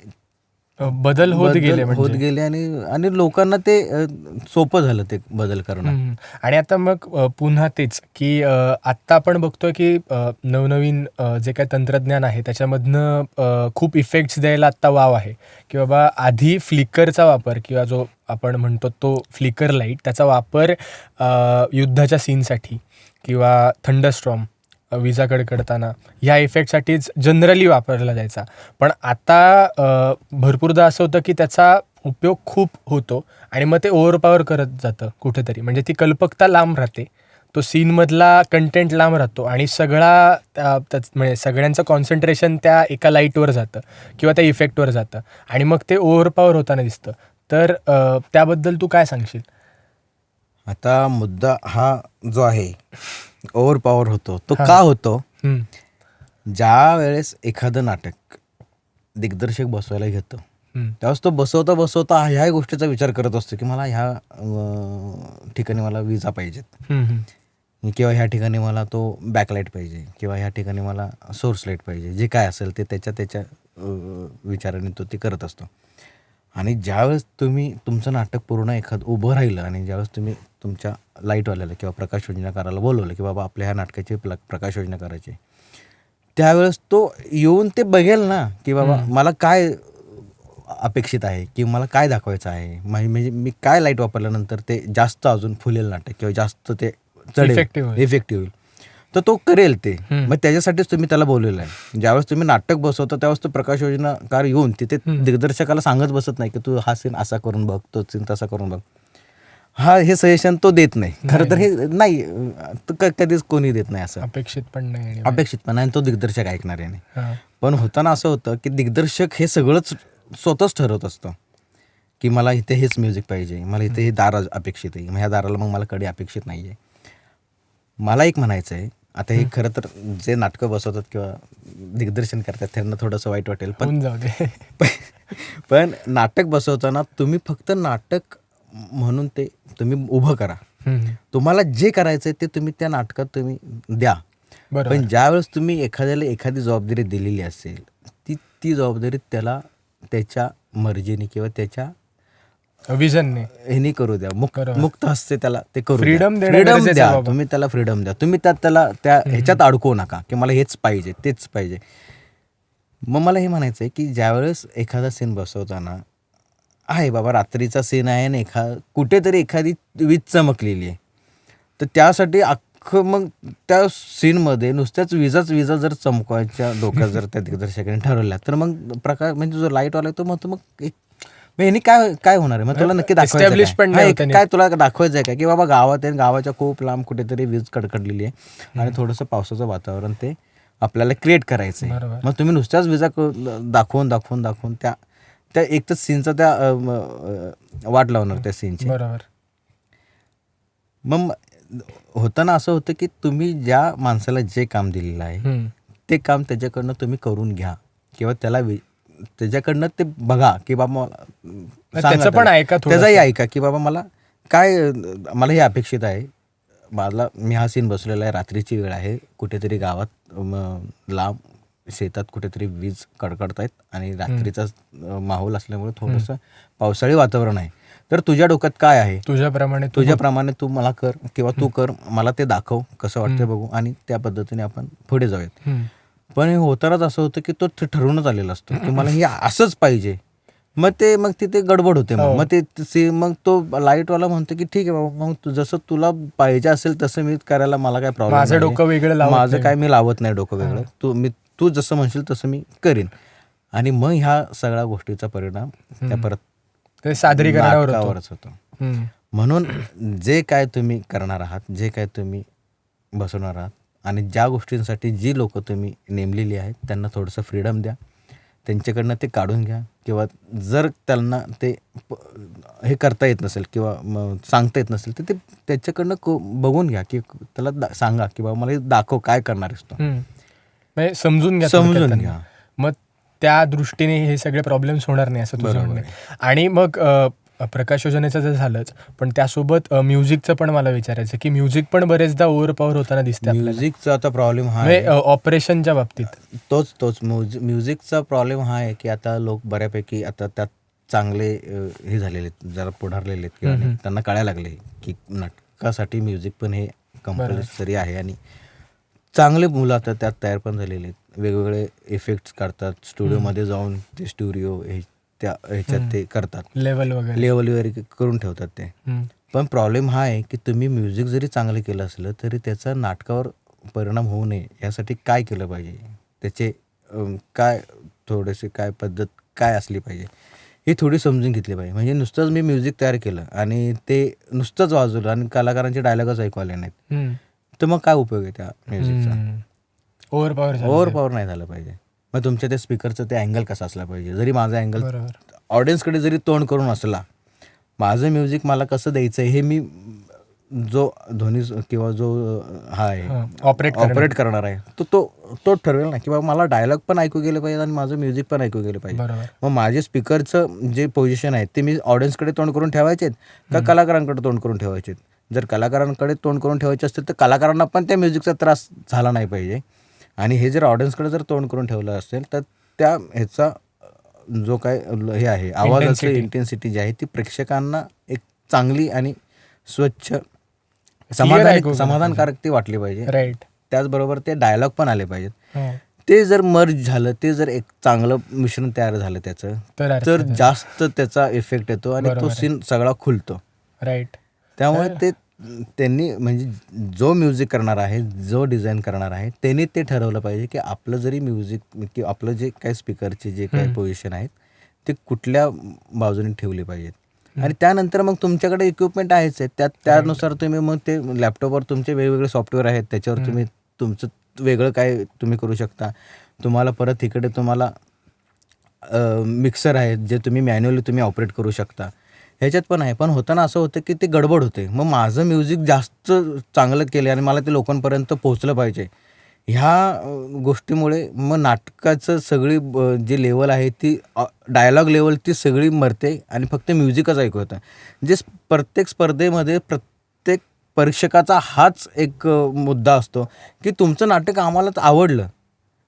Speaker 2: बदल होत गेले
Speaker 1: होत
Speaker 2: म्हणजे.
Speaker 1: गेले आणि आणि लोकांना ते सोपं झालं ते बदल करणं.
Speaker 2: आणि आता मग पुन्हा तेच की आत्ता आपण बघतोय की नवनवीन जे काही तंत्रज्ञान आहे त्याच्यामधनं खूप इफेक्ट्स द्यायला आत्ता वाव आहे की बाबा आधी फ्लिकरचा वापर किंवा जो आपण म्हणतो तो फ्लिकर लाईट त्याचा वापर युद्धाच्या सीनसाठी किंवा थंडरस्टॉर्म विजा कडकडताना ह्या इफेक्टसाठीच जनरली वापरला जायचा. पण आता भरपूरदा असं होतं की त्याचा उपयोग खूप होतो आणि मग ते ओव्हरपॉवर करत जातं कुठेतरी. म्हणजे ती कल्पकता लांब राहते, तो सीनमधला कंटेंट लांब राहतो आणि म्हणजे सगळ्यांचं कॉन्सन्ट्रेशन त्या एका लाईटवर जातं किंवा त्या इफेक्टवर जातं आणि मग ते ओव्हरपॉवर होताना दिसतं. तर त्याबद्दल तू काय सांगशील?
Speaker 1: आता मुद्दा हा जो आहे ओव्हर पॉवर होतो तो का होतो? ज्या वेळेस एखादं नाटक दिग्दर्शक बसवायला घेतो त्यावेळेस तो बसवता ह्या गोष्टीचा विचार करत असतो की मला ह्या ठिकाणी मला विजा पाहिजेत किंवा ह्या ठिकाणी मला तो बॅकलाईट पाहिजे किंवा ह्या ठिकाणी मला सोर्स लाईट पाहिजे. जे काय असेल ते त्याच्या विचाराने तो ते करत असतो. आणि ज्यावेळेस तुम्ही तुमचं नाटक पूर्ण उभं राहिलं आणि ज्यावेळेस तुम्ही तुमच्या लाईटवाल्याला किंवा प्रकाश योजनाकाराला बोलवलं की बाबा आपल्या ह्या नाटकाची प्रकाश योजना करायची, त्यावेळेस तो येऊन ते बघेल ना की बाबा मला काय अपेक्षित आहे की मला काय दाखवायचं आहे, म्हणजे मी काय लाईट वापरल्यानंतर ते जास्त अजून फुलेल नाटक किंवा जास्त ते
Speaker 2: इफेक्टिव्ह
Speaker 1: होईल तर तो करेल ते. मग त्याच्यासाठीच तुम्ही त्याला बोललेलं आहे. ज्यावेळेस तुम्ही नाटक बसवता त्यावेळेस तो प्रकाश योजनाकार येऊन तिथे दिग्दर्शकाला सांगत बसत नाही की तू हा सीन असा करून बघ, तो सीन तसा करून बघ. हे सजेशन तो देत नाही. खरं तर हे नाही, कधीच कोणी देत नाही असं.
Speaker 2: अपेक्षित पण नाही
Speaker 1: तो दिग्दर्शक ऐकणार आहे नाही. पण होताना असं होतं की दिग्दर्शक हे सगळंच स्वतःच ठरवत असतं की मला इथे हेच म्युझिक पाहिजे, मला इथे हे दार अपेक्षित आहे, ह्या दाराला मग मला कडी अपेक्षित नाही आहे. मला एक म्हणायचं आहे, आता हे खरं तर जे नाटकं बसवतात किंवा दिग्दर्शन करतात त्यांना थोडंसं वाईट वाटेल, पण नाटक बसवताना तुम्ही फक्त नाटक म्हणून ते तुम्ही उभं करा. तुम्हाला जे करायचं आहे ते तुम्ही त्या नाटकात तुम्ही द्या. पण ज्यावेळेस तुम्ही एखाद्याला एखादी जबाबदारी दिलेली असेल ती जबाबदारी त्याला त्याच्या मर्जीने किंवा त्याच्या
Speaker 2: विजनने
Speaker 1: हे करू द्या. मुक्त हस्ते त्याला ते करू
Speaker 2: फ्रीडम
Speaker 1: द्या. तुम्ही त्याला फ्रीडम द्या. तुम्ही त्याला त्या ह्याच्यात अडकवू नका की मला हेच पाहिजे तेच पाहिजे. मग मला हे म्हणायचं आहे की ज्यावेळेस एखादा सीन बसवताना आहे बाबा रात्रीचा सीन आहे आणि कुठेतरी एखादी वीज चमकलेली आहे, तर त्यासाठी मग त्या सीनमध्ये नुसत्याच विजा जर चमकवायच्या डोक्यात जर त्या दिग्दर्शकाने ठरवल्या तर मग प्रकाश म्हणजे जो लाईटवाला आहे तो म्हणतो मग ह्यानी काय होणार आहे, मग तुला नक्की दाखवायचं काय तुला दाखवायचं आहे का की बाबा गावात आहे, गावाच्या खूप लांब कुठेतरी वीज कडकडलेली आहे आणि थोडंसं पावसाचं वातावरण ते आपल्याला क्रिएट करायचं आहे. मग तुम्ही नुसत्याच विजा दाखवून त्या एक तर सीनचा त्या वाट लावणार त्या सीनची. मग होताना असं होतं की तुम्ही ज्या माणसाला जे काम दिलेलं आहे ते काम त्याच्याकडनं तुम्ही करून घ्या किंवा त्याच्याकडनं ते बघा की बाबा
Speaker 2: त्याचं पण ऐका,
Speaker 1: त्याचाही ऐका की बाबा मला हे अपेक्षित आहे, मी हा सीन बसलेला आहे, रात्रीची वेळ आहे, कुठेतरी गावात लांब शेतात कुठेतरी वीज कडकडतायत आणि रात्रीचा माहोल असल्यामुळे थोडंसं पावसाळी वातावरण आहे, तर तुझ्या डोक्यात काय आहे, तुझ्याप्रमाणे तू मला कर किंवा तू कर, मला ते दाखव कसं वाटतं बघू आणि त्या पद्धतीने आपण पुढे जाऊयात. पण हे होतानाच असं होतं की तो ठरवूनच आलेला असतो की मला हे असंच पाहिजे. मग तिथे गडबड होते. मग तो लाईटवाला म्हणतो की ठीक आहे बाबा, मग जसं तुला पाहिजे असेल तसं मी करायला मला काय प्रॉब्लेम,
Speaker 2: माझं डोकं वेगळं,
Speaker 1: माझं काय मी लावत नाही डोकं वेगळं, तू जसं म्हणशील तसं मी करीन. आणि मग ह्या सगळ्या गोष्टीचा परिणाम त्या परत नाटकावरच होतो. म्हणून जे काय तुम्ही करणार आहात, जे काय तुम्ही बसवणार आहात आणि ज्या गोष्टींसाठी जी लोक तुम्ही नेमलेली आहेत त्यांना थोडंसं फ्रीडम द्या, त्यांच्याकडनं ते काढून घ्या किंवा जर त्यांना ते हे करता येत नसेल किंवा सांगता येत नसेल तर ते त्याच्याकडनं बघून घ्या की त्याला सांगा की बाबा मला दाखव काय करणार आहेस तो,
Speaker 2: समजून घ्या. मग त्या दृष्टीने हे सगळे प्रॉब्लेम्स होणार नाही असं तुझं म्हणणं आहे. आणि मग प्रकाश योजनेचं तर झालंच, पण त्यासोबत म्युझिकचं पण मला विचारायचं की म्युझिक पण बरेचदा ओव्हर पॉवर होताना दिसते आपल्याला.
Speaker 1: म्युझिकचा आता प्रॉब्लेम हा
Speaker 2: म्हणजे
Speaker 1: आहे,
Speaker 2: ऑपरेशनच्या बाबतीत.
Speaker 1: तोच म्युझिकचा प्रॉब्लेम हा आहे की आता लोक बऱ्यापैकी आता त्यात चांगले हे झालेले आहेत, जरा पुढारलेले आहेत किंवा
Speaker 2: हम्म,
Speaker 1: नाही, त्यांना कळायला लागले की नाटकासाठी म्युझिक पण हे कंपल्सरी आहे. आणि चांगले मुलं आता त्यात तयार पण झालेले आहेत, वेगवेगळे इफेक्ट्स काढतात, स्टुडिओमध्ये जाऊन ते स्टुडिओ त्या ह्याच्यात ते करतात,
Speaker 2: लेवल वगैरे.
Speaker 1: लेवलवर करून ठेवतात ते.
Speaker 2: हम्म.
Speaker 1: पण प्रॉब्लेम हा आहे की तुम्ही म्युझिक जरी चांगलं केलं असलं तरी त्याचा नाटकावर परिणाम होऊ नये यासाठी काय केलं पाहिजे, त्याचे काय थोडेसे काय पद्धत काय असली पाहिजे ही थोडी समजून घेतली पाहिजे. म्हणजे नुसतंच मी म्युझिक तयार केलं आणि ते नुसतंच वाजवलं आणि कलाकारांचे डायलॉगच ऐकू आले नाहीत,
Speaker 2: हम्म.
Speaker 1: तर मग काय उपयोग आहे त्या म्युझिकचा?
Speaker 2: Over power.
Speaker 1: ओव्हर पॉवर नाही झालं पाहिजे. मग तुमच्या त्या स्पीकरचं ते अँगल कसा असला पाहिजे, जरी माझा अँगल
Speaker 2: बरोबर.
Speaker 1: ऑडियन्सकडे जरी तोंड करून असला, माझं म्युझिक मला कसं द्यायचं हे मी जो ध्वनी किंवा जो हा आहे ऑपरेट करणार आहे तो ठरवेल ना, की बाबा मला डायलॉग पण ऐकू गेलं पाहिजे आणि माझं म्युझिक पण ऐकू गेलं पाहिजे.
Speaker 2: बरोबर.
Speaker 1: मग माझे स्पीकरचं जे पोझिशन आहे ते मी ऑडियन्सकडे तोंड करून ठेवायचे का कलाकारांकडे तोंड करून ठेवायचे? जर कलाकारांकडे तोंड करून ठेवायचे असतील तर कलाकारांना पण त्या म्युझिकचा त्रास झाला नाही पाहिजे. आणि हे जर ऑडियन्सकडे जर तोंड करून ठेवलं असेल तर त्या ह्याचा जो काय हे आहे आवाजाची इंटेन्सिटी जी आहे ती प्रेक्षकांना एक चांगली आणि स्वच्छ समाधानकारक ती वाटली पाहिजे.
Speaker 2: राईट.
Speaker 1: त्याचबरोबर ते डायलॉग पण आले पाहिजेत.
Speaker 2: हो.
Speaker 1: ते जर मर्ज झालं, ते जर एक चांगलं मिश्रण तयार झालं त्याचं, तर जास्त त्याचा इफेक्ट येतो आणि तो सीन सगळा खुलतो.
Speaker 2: राईट.
Speaker 1: त्यामुळे ते त्यांनी म्हणजे जो म्युझिक करणार आहे, जो डिझाईन करणार आहे, त्यांनी ते ठरवलं पाहिजे की आपलं जरी म्युझिक किंवा आपलं जे काही स्पीकरचे जे काही पोझिशन आहेत ते कुठल्या बाजूने ठेवले पाहिजेत. आणि त्यानंतर मग तुमच्याकडे इक्विपमेंट आहेच आहे, त्यानुसार तुम्ही मग ते लॅपटॉपवर तुमचे वेगवेगळे सॉफ्टवेअर आहेत, त्याच्यावर तुम्ही तुमचं वेगळं काय तुम्ही करू शकता. तुम्हाला परत इकडे तुम्हाला मिक्सर आहेत जे तुम्ही मॅन्युअली तुम्ही ऑपरेट करू शकता, ह्याच्यात पण आहे. पण होताना असं होतं की ते गडबड होते. मग माझं म्युझिक जास्त चांगलं केलं आणि मला ते लोकांपर्यंत पोहोचलं पाहिजे, ह्या गोष्टीमुळे मग नाटकाचं सगळी जी लेवल आहे ती डायलॉग लेवल ती सगळी मरते आणि फक्त म्युझिकच ऐकू येतं. जे प्रत्येक स्पर्धेमध्ये प्रत्येक परीक्षकाचा हाच एक मुद्दा असतो की तुमचं नाटक आम्हाला आवडलं,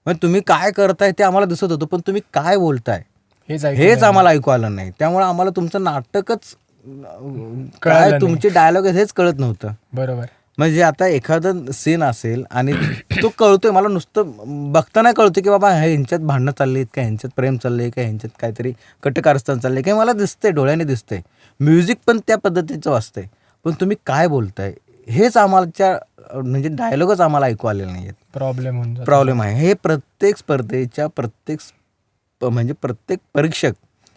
Speaker 1: म्हणजे तुम्ही काय करताय ते आम्हाला दिसत होतं, पण तुम्ही काय बोलताय हेच आम्हाला ऐकू आलं नाही. त्यामुळे आम्हाला तुमचं नाटकच काय तुमचे डायलॉग हेच कळत नव्हतं.
Speaker 2: बरोबर.
Speaker 1: म्हणजे आता एखादा सीन असेल आणि तो कळतोय मला, नुसतं बघताना कळतं की बाबा ह्यांच्यात भांडणं चालली आहेत का, ह्यांच्यात प्रेम चाललंय का, ह्यांच्यात काहीतरी कटकारस्थान चाललंय का, मला दिसतंय, डोळ्याने दिसतंय. म्युझिक पण त्या पद्धतीचं वाजतंय, पण तुम्ही काय बोलताय हेच आम्हाला म्हणजे डायलॉगच आम्हाला ऐकू आलेले नाही आहेत. प्रॉब्लेम आहे. हे प्रत्येक स्पर्धेच्या म्हणजे प्रत्येक परीक्षक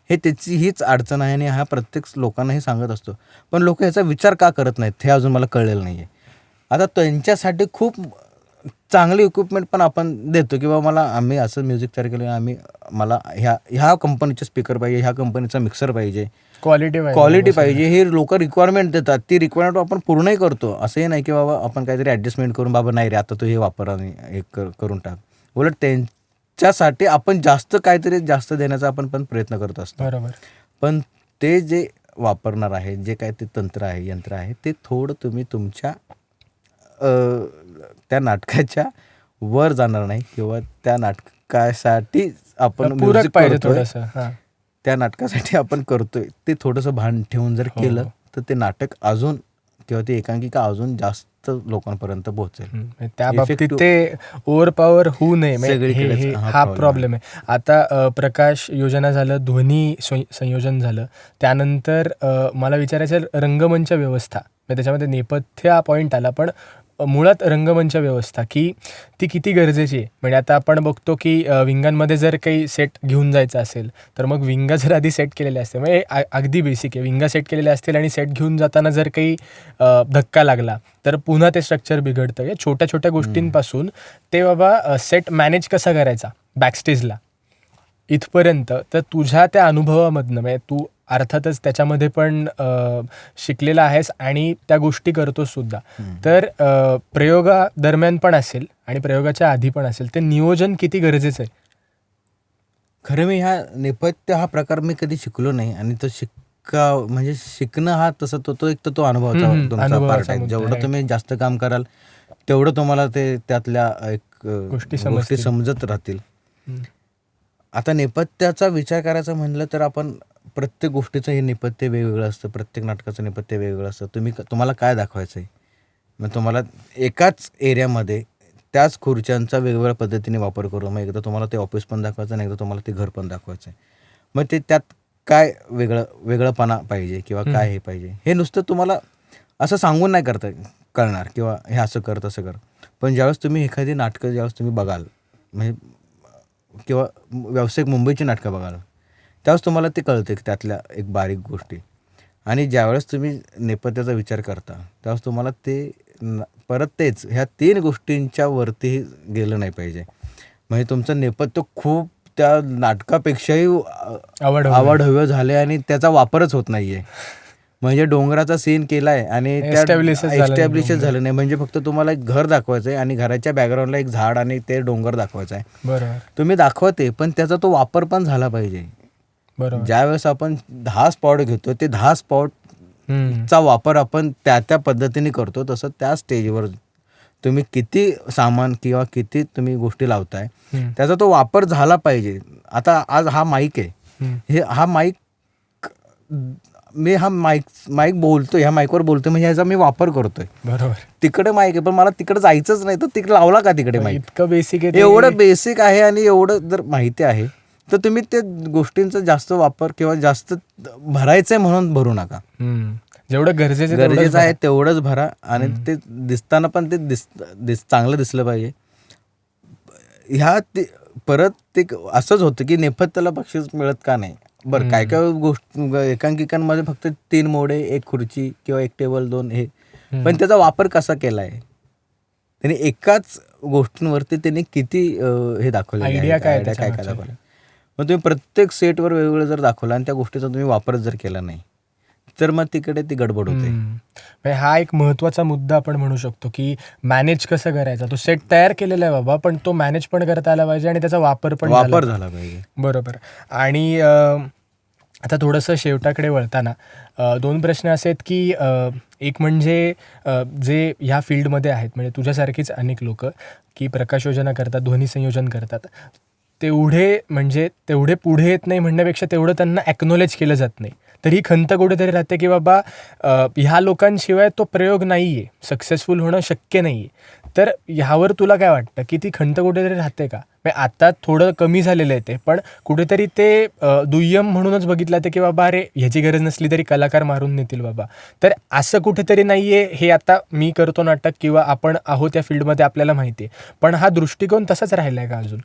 Speaker 1: हे त्याची हीच अडचण आहे आणि हा प्रत्येक लोकांना हे सांगत असतो. पण लोक ह्याचा विचार का करत नाहीत हे अजून मला कळलेलं नाही आहे. आता त्यांच्यासाठी खूप चांगले इक्विपमेंट पण आपण देतो की बाबा आम्ही असं म्युझिक तयार केलं, मला ह्या कंपनीचे स्पीकर पाहिजे, ह्या कंपनीचा मिक्सर पाहिजे, क्वालिटी पाहिजे, हे लोक रिक्वायरमेंट देतात. ती रिक्वायरमेंट आपण पूर्णही करतो. असंही नाही की बाबा आपण काहीतरी ॲडजस्टमेंट करून बाबा नाही रे आता तू हे वापर आणि हे करून टाक. उलट त्यांच्यासाठी आपण जास्त देण्याचा आपण पण प्रयत्न करत असतो.
Speaker 2: बरोबर.
Speaker 1: पण ते जे वापरणार आहे, जे काय ते तंत्र आहे, यंत्र आहे, ते थोडं तुम्ही तुमच्या त्या नाटकाच्या वर जाणार नाही किंवा त्या नाटकासाठी आपण
Speaker 2: पूरक पाहिजे थोडंसं,
Speaker 1: त्या नाटकासाठी आपण करतोय ते थोडंसं भान ठेवून जर केलं तर ते नाटक अजून किंवा ती एकांकिका अजून जास्त लोकांपर्यंत पोहोचेल.
Speaker 2: त्या बाबतीत ते ओव्हर पॉवर होऊ नये, हा प्रॉब्लेम आहे. आता प्रकाश योजना झालं, ध्वनी संयोजन झालं, त्यानंतर मला विचारायचं रंगमंच व्यवस्था, त्याच्यामध्ये नेपथ्य हा पॉईंट आला, पण मुळात रंगमंच व्यवस्था की ती किती गरजेची आहे. म्हणजे आता आपण बघतो की विंगांमध्ये जर काही सेट घेऊन जायचं असेल तर मग विंगा जर आधी सेट केलेले असते, म्हणजे अगदी बेसिक आहे, विंगा सेट केलेले असतील आणि सेट घेऊन जाताना जर काही धक्का लागला तर पुन्हा ते स्ट्रक्चर बिघडतं. या छोट्या छोट्या गोष्टींपासून ते बाबा सेट मॅनेज कसा करायचा बॅकस्टेजला इथपर्यंत, तर तुझ्या त्या अनुभवामधनं, म्हणजे तू अर्थातच त्याच्यामध्ये पण शिकलेला आहेस आणि त्या गोष्टी करतोस सुद्धा, तर प्रयोगादरम्यान पण असेल आणि प्रयोगाच्या आधी पण असेल, ते नियोजन किती गरजेचं आहे?
Speaker 1: खरं मी ह्या नेपथ्य हा प्रकार मी कधी शिकलो नाही आणि तो म्हणजे शिकणं हा तसं तो एक तर तो अनुभवाचा तुमचा
Speaker 2: अनुभवाचा
Speaker 1: पार्ट आहे.
Speaker 2: मुद्दा
Speaker 1: जेवढं
Speaker 2: आहे.
Speaker 1: तुम्ही जास्त काम कराल तेवढं तुम्हाला ते त्यातल्या एक
Speaker 2: गोष्टी
Speaker 1: गोष्टी
Speaker 2: समजतील.
Speaker 1: समजत राहतील.
Speaker 2: हम्म.
Speaker 1: आता नेपथ्याचा विचार करायचा म्हणलं तर आपण प्रत्येक गोष्टीचं हे नेपथ्य वेगवेगळं असतं. प्रत्येक नाटकाचं नेपथ्य वेगवेगळं असतं. तुम्हाला काय दाखवायचं आहे, मग तुम्हाला एकाच एरियामध्ये त्याच खुर्च्यांचा वेगवेगळ्या पद्धतीने वापर करू. मग एकदा तुम्हाला ते ऑफिस पण दाखवायचं आणि एकदा तुम्हाला ते घर पण दाखवायचं आहे. मग ते त्यात काय वेगळंपणा पाहिजे किंवा काय हे पाहिजे, हे नुसतं तुम्हाला असं सांगून नाही कळणार किंवा हे असं कर तसं कर. पण ज्यावेळेस तुम्ही एखादी नाटकं ज्यावेळेस तुम्ही बघाल म्हणजे किंवा व्यावसायिक मुंबईची नाटकं बघाल त्यावेळेस तुम्हाला ते कळते की त्यातल्या एक बारीक गोष्टी. आणि ज्यावेळेस तुम्ही नेपथ्याचा विचार करता त्यावेळेस तुम्हाला ते परत तेच ह्या 3 गोष्टींच्या वरतीही गेलं नाही पाहिजे. म्हणजे तुमचं नेपथ्य खूप त्या नाटकापेक्षाही आवडहवं झाले आणि त्याचा वापरच होत नाहीये. म्हणजे डोंगराचा सीन केलाय आणि एस्टॅब्लिशच झालं नाही. म्हणजे फक्त तुम्हाला एक घर दाखवायचं आहे आणि घराच्या बॅकग्राऊंडला एक झाड आणि ते डोंगर दाखवायचं आहे.
Speaker 2: बरोबर.
Speaker 1: तुम्ही दाखवते पण त्याचा तो वापर पण झाला पाहिजे.
Speaker 2: बरोबर.
Speaker 1: ज्यावेळेस आपण 10 स्पॉट घेतो ते 10 स्पॉटचा वापर आपण त्या पद्धतीने करतो. तसं त्या स्टेजवर तुम्ही किती सामान किंवा किती तुम्ही गोष्टी लावताय त्याचा तो वापर झाला पाहिजे. आता आज हा माईक आहे, हा माईक मी माईक बोलतोय, ह्या माईकवर बोलतोय म्हणजे ह्याचा मी वापर करतोय.
Speaker 2: बरोबर.
Speaker 1: तिकडे माईक आहे पण मला तिकडे जायचंच नाही तर तिकडे लावला का तिकडे माईक?
Speaker 2: इतकं बेसिक आहे.
Speaker 1: एवढं बेसिक आहे आणि एवढं जर माहिती आहे तर तुम्ही ते गोष्टींचा जास्त वापर किंवा जास्त भरायचंय म्हणून भरू नका.
Speaker 2: जेवढं
Speaker 1: गरजेचं आहे तेवढंच भरा आणि ते दिसताना पण ते चांगलं दिसलं पाहिजे. परत ते असंच होतं की नेपथ्याला बक्षीस मिळत का नाही. बरं काय गोष्ट एकांकिकांमध्ये फक्त 3 मोडे, 1 खुर्ची किंवा 1 टेबल 2 हे, पण त्याचा वापर कसा केलाय त्यांनी एकाच गोष्टींवरती त्यांनी किती हे दाखवलं,
Speaker 2: आयडिया काय
Speaker 1: दाखवलं. मग तुम्ही प्रत्येक सेटवर वेगवेगळं जर दाखवलं आणि त्या गोष्टीचा तुम्ही वापरच जर केला नाही तर मग तिकडे ती गडबड होते.
Speaker 2: हा एक महत्वाचा मुद्दा आपण म्हणू शकतो की मॅनेज कसं करायचा. तो सेट तयार केलेला आहे बाबा पण तो मॅनेज पण करता आला पाहिजे आणि त्याचा वापर
Speaker 1: झाला पाहिजे.
Speaker 2: बरोबर. आणि आता थोडंसं शेवटाकडे वळताना 2 प्रश्न असे आहेत की एक म्हणजे जे ह्या फील्डमध्ये आहेत म्हणजे तुझ्यासारखीच अनेक लोक की प्रकाशयोजना करतात, ध्वनी संयोजन करतात, तेवढे पुढे येत नाही म्हणण्यापेक्षा तेवढं त्यांना ॲक्नॉलेज केलं जात नाही. तर ही खंत कुठेतरी राहते की बाबा ह्या लोकांशिवाय तो प्रयोग नाही आहे, सक्सेसफुल होणं शक्य नाही आहे. तर ह्यावर तुला काय वाटतं की ती खंत कुठेतरी राहते का? आता थोडं कमी झालेलं आहे ते, पण कुठेतरी ते दुय्यम म्हणूनच बघितलं जातं की बाबा अरे ह्याची गरज नसली तरी कलाकार मारून नेतील बाबा. तर असं कुठेतरी नाही आहे. हे आता मी करतो नाटक किंवा आपण आहोत या फील्डमध्ये आपल्याला माहिती आहे, पण हा दृष्टिकोन तसाच राहिला आहे का अजून?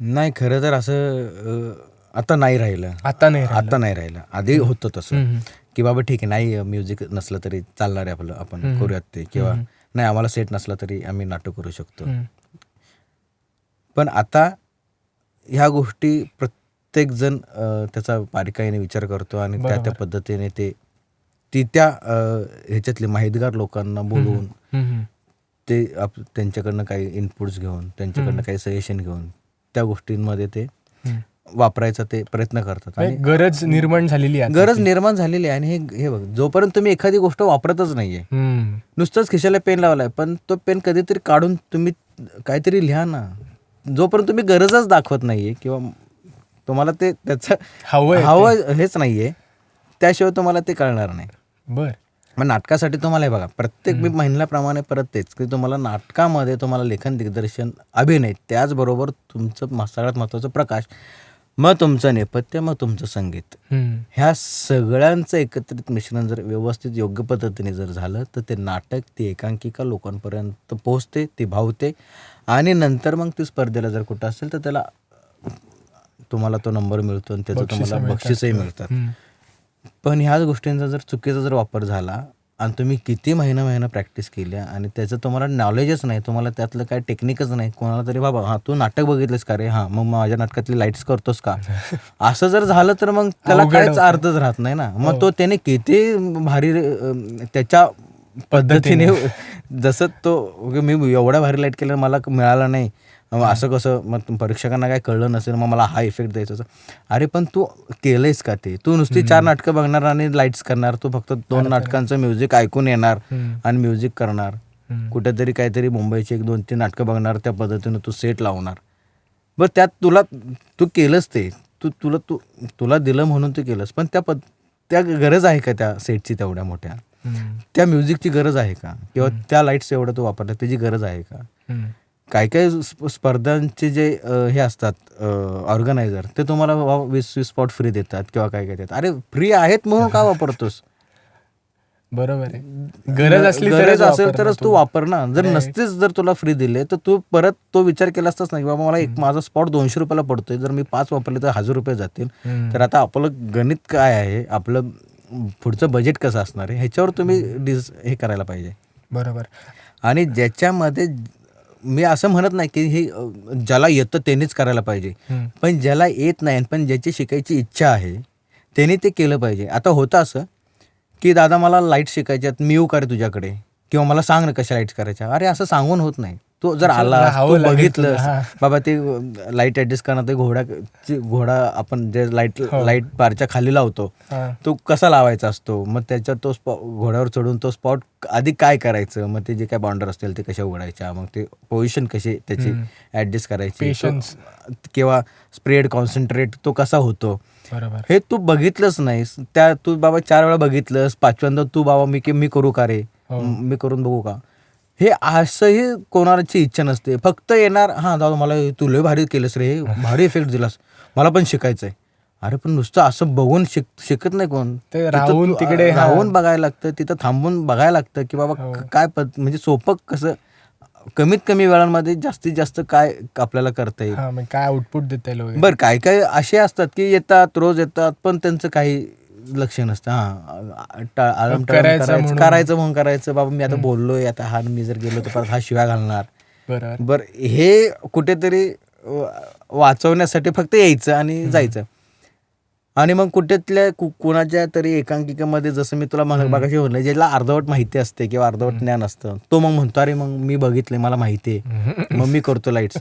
Speaker 1: नाही, खरं तर असं आता नाही राहिलं.
Speaker 2: आता नाही
Speaker 1: राहिलं. आधी होतं तसं की बाबा ठीक आहे, नाही म्युझिक नसलं तरी चालणार आहे आपलं, आपण करूयात ते, किंवा नाही आम्हाला सेट नसला तरी आम्ही नाटक करू शकतो. पण आता ह्या गोष्टी प्रत्येक जण त्याचा बारकाईने विचार करतो आणि त्या पद्धतीने त्या ह्याच्यातले माहितगार लोकांना बोलवून ते त्यांच्याकडनं काही इनपुट्स घेऊन, त्यांच्याकडनं काही सजेशन घेऊन त्या गोष्टींमध्ये ते वापरायचा ते प्रयत्न करतात. आणि
Speaker 2: गरज निर्माण झालेली
Speaker 1: आहे. आणि हे बघ, जोपर्यंत तुम्ही एखादी गोष्ट वापरतच नाहीये, नुसतंच खिशाला पेन लावलाय, पण तो पेन कधीतरी काढून तुम्ही काहीतरी लिहा ना. जोपर्यंत तुम्ही गरजच दाखवत नाहीये किंवा तुम्हाला ते त्याचं हवं हेच नाहीये, त्याशिवाय तुम्हाला ते कळणार नाही.
Speaker 2: बरं.
Speaker 1: मग नाटकासाठी तुम्हाला हे बघा, प्रत्येक मी म्हणल्याप्रमाणे परत तेच की तुम्हाला नाटकामध्ये तुम्हाला लेखन, दिग्दर्शन, अभिनय, त्याचबरोबर तुमचं सगळ्यात महत्त्वाचं प्रकाश, मग तुमचं नेपथ्य, मग तुमचं संगीत, ह्या सगळ्यांचं एकत्रित मिश्रण जर व्यवस्थित योग्य पद्धतीने जर झालं तर ते नाटक, ती एकांकिका लोकांपर्यंत पोहोचते, ती भावते आणि नंतर मग ती स्पर्धेला जर कुठं असेल तर त्याला तुम्हाला तो नंबर मिळतो आणि त्याचं तुम्हाला बक्षीसही मिळतात. पण ह्याच गोष्टींचा जर चुकीचा जर वापर झाला आणि तुम्ही किती महिना प्रॅक्टिस केल्या आणि त्याचं तुम्हाला नॉलेजच नाही, तुम्हाला त्यातलं काय टेक्निकच नाही, कोणाला तरी बाबा हां तू नाटक बघितलंस का रे, हां मग माझ्या नाटकातली लाईट्स करतोस का, असं जर झालं तर मग त्याला काहीच अर्थच राहत नाही ना. मग तो त्याने किती भारी त्याच्या पद्धतीने, जसं तो मी एवढा भारी लाईट केलं मला मिळाला नाही मग असं कसं, मग परीक्षकांना काय कळलं नसेल, मग मला हा इफेक्ट द्यायचा असं. अरे पण तू केलंयस का ते? तू नुसती 4 नाटकं बघणार आणि लाईट्स करणार, तू फक्त 2 नाटकांचं म्युझिक ऐकून येणार आणि म्युझिक करणार, कुठेतरी काहीतरी मुंबईची 1-2-3 नाटकं बघणार, त्या पद्धतीनं तू सेट लावणार. बरं त्यात तू केलंस ते, तुला दिलं म्हणून तू केलंस, पण त्या गरज आहे का त्या सेटची तेवढ्या मोठ्या? त्या म्युझिकची गरज आहे का? किंवा त्या लाईट्स एवढं तू वापरला त्याची गरज आहे का? काही काही स्पर्धांचे जे हे असतात ऑर्गनायझर, ते तुम्हाला 20 स्पॉट फ्री देतात किंवा काय काय देतात. अरे फ्री आहेत म्हणून का वापरतोस?
Speaker 2: बरोबर आहे. गरज
Speaker 1: असेल तरच तू वापर ना. जर नसतेच, जर तुला फ्री दिले तर तू परत तो विचार केला असताच नाही की बाबा मला माझा स्पॉट 200 रुपयाला पडतोय, जर मी 5 वापरले तर 1000 रुपये जातील. तर आता आपलं गणित काय आहे, आपलं पुढचं बजेट कसं असणार आहे, ह्याच्यावर तुम्ही हे करायला पाहिजे.
Speaker 2: बरोबर.
Speaker 1: आणि ज्याच्यामध्ये मी असं म्हणत नाही की हे ज्याला येतं त्यानेच करायला पाहिजे, पण ज्याला येत नाही पण ज्याची शिकायची इच्छा आहे त्याने ते केलं पाहिजे. आता होतं असं की दादा मला लाईट शिकायच्यात, मी येऊ का रे तुझ्याकडे, किंवा मला सांग ना कशा लाईट्स करायच्या. अरे असं सांगून होत नाही. तो जर आला, तू बघितलं बाबा ते लाईट ॲडजस्ट करणं, ते घोडा आपण जे लाईट बारच्या खाली लावतो तो कसा लावायचा असतो, मग त्याच्यात तो घोड्यावर चढून तो स्पॉट आधी काय करायचं, मग ते जे काय बाउंडर असतील ते कशा उघडायच्या, मग ते पोझिशन कशी त्याची ॲडजस्ट करायची, किंवा स्प्रेड कॉन्सन्ट्रेट तो कसा होतो, हे तू बघितलंच नाहीस. तू बाबा 4 वेळा बघितलंस, 5व्यांदा तू बाबा मी करू का रे, मी करून बघू का, हे असंही कोणाची इच्छा नसते. फक्त येणार, हां दादा मला तू लय भारी केलंस रे, भारी इफेक्ट दिलास, मला पण शिकायचंय. अरे पण नुसतं असं बघून शिकत नाही कोण,
Speaker 2: तिकडे
Speaker 1: राहून बघायला लागतं, तिथं थांबून बघायला लागतं की बाबा काय म्हणजे सोपं कसं कमीत कमी वेळांमध्ये जास्तीत जास्त काय आपल्याला करता येईल,
Speaker 2: काय आउटपुट देता येईल.
Speaker 1: बरं काय काय असे असतात की येतात, रोज येतात, पण त्यांचं काही लक्ष नसतं. हां करायचं म्हणून करायचं, बाबा मी आता बोललोय, आता हा मी जर गेलो तर परत हा शिव्या घालणार. बरं हे कुठेतरी वाचवण्यासाठी फक्त यायचं आणि जायचं. आणि मग कुठेतल्या कुणाच्या तरी एकांकिकेमध्ये, जसं मी तुला मगाशी बोललो, ज्याला अर्धवट माहिती असते किंवा अर्धवट ज्ञान असतं, तो मग म्हणतो अरे मग मी बघितलंय, मला माहिती आहे, मग मी करतो लाईट्स.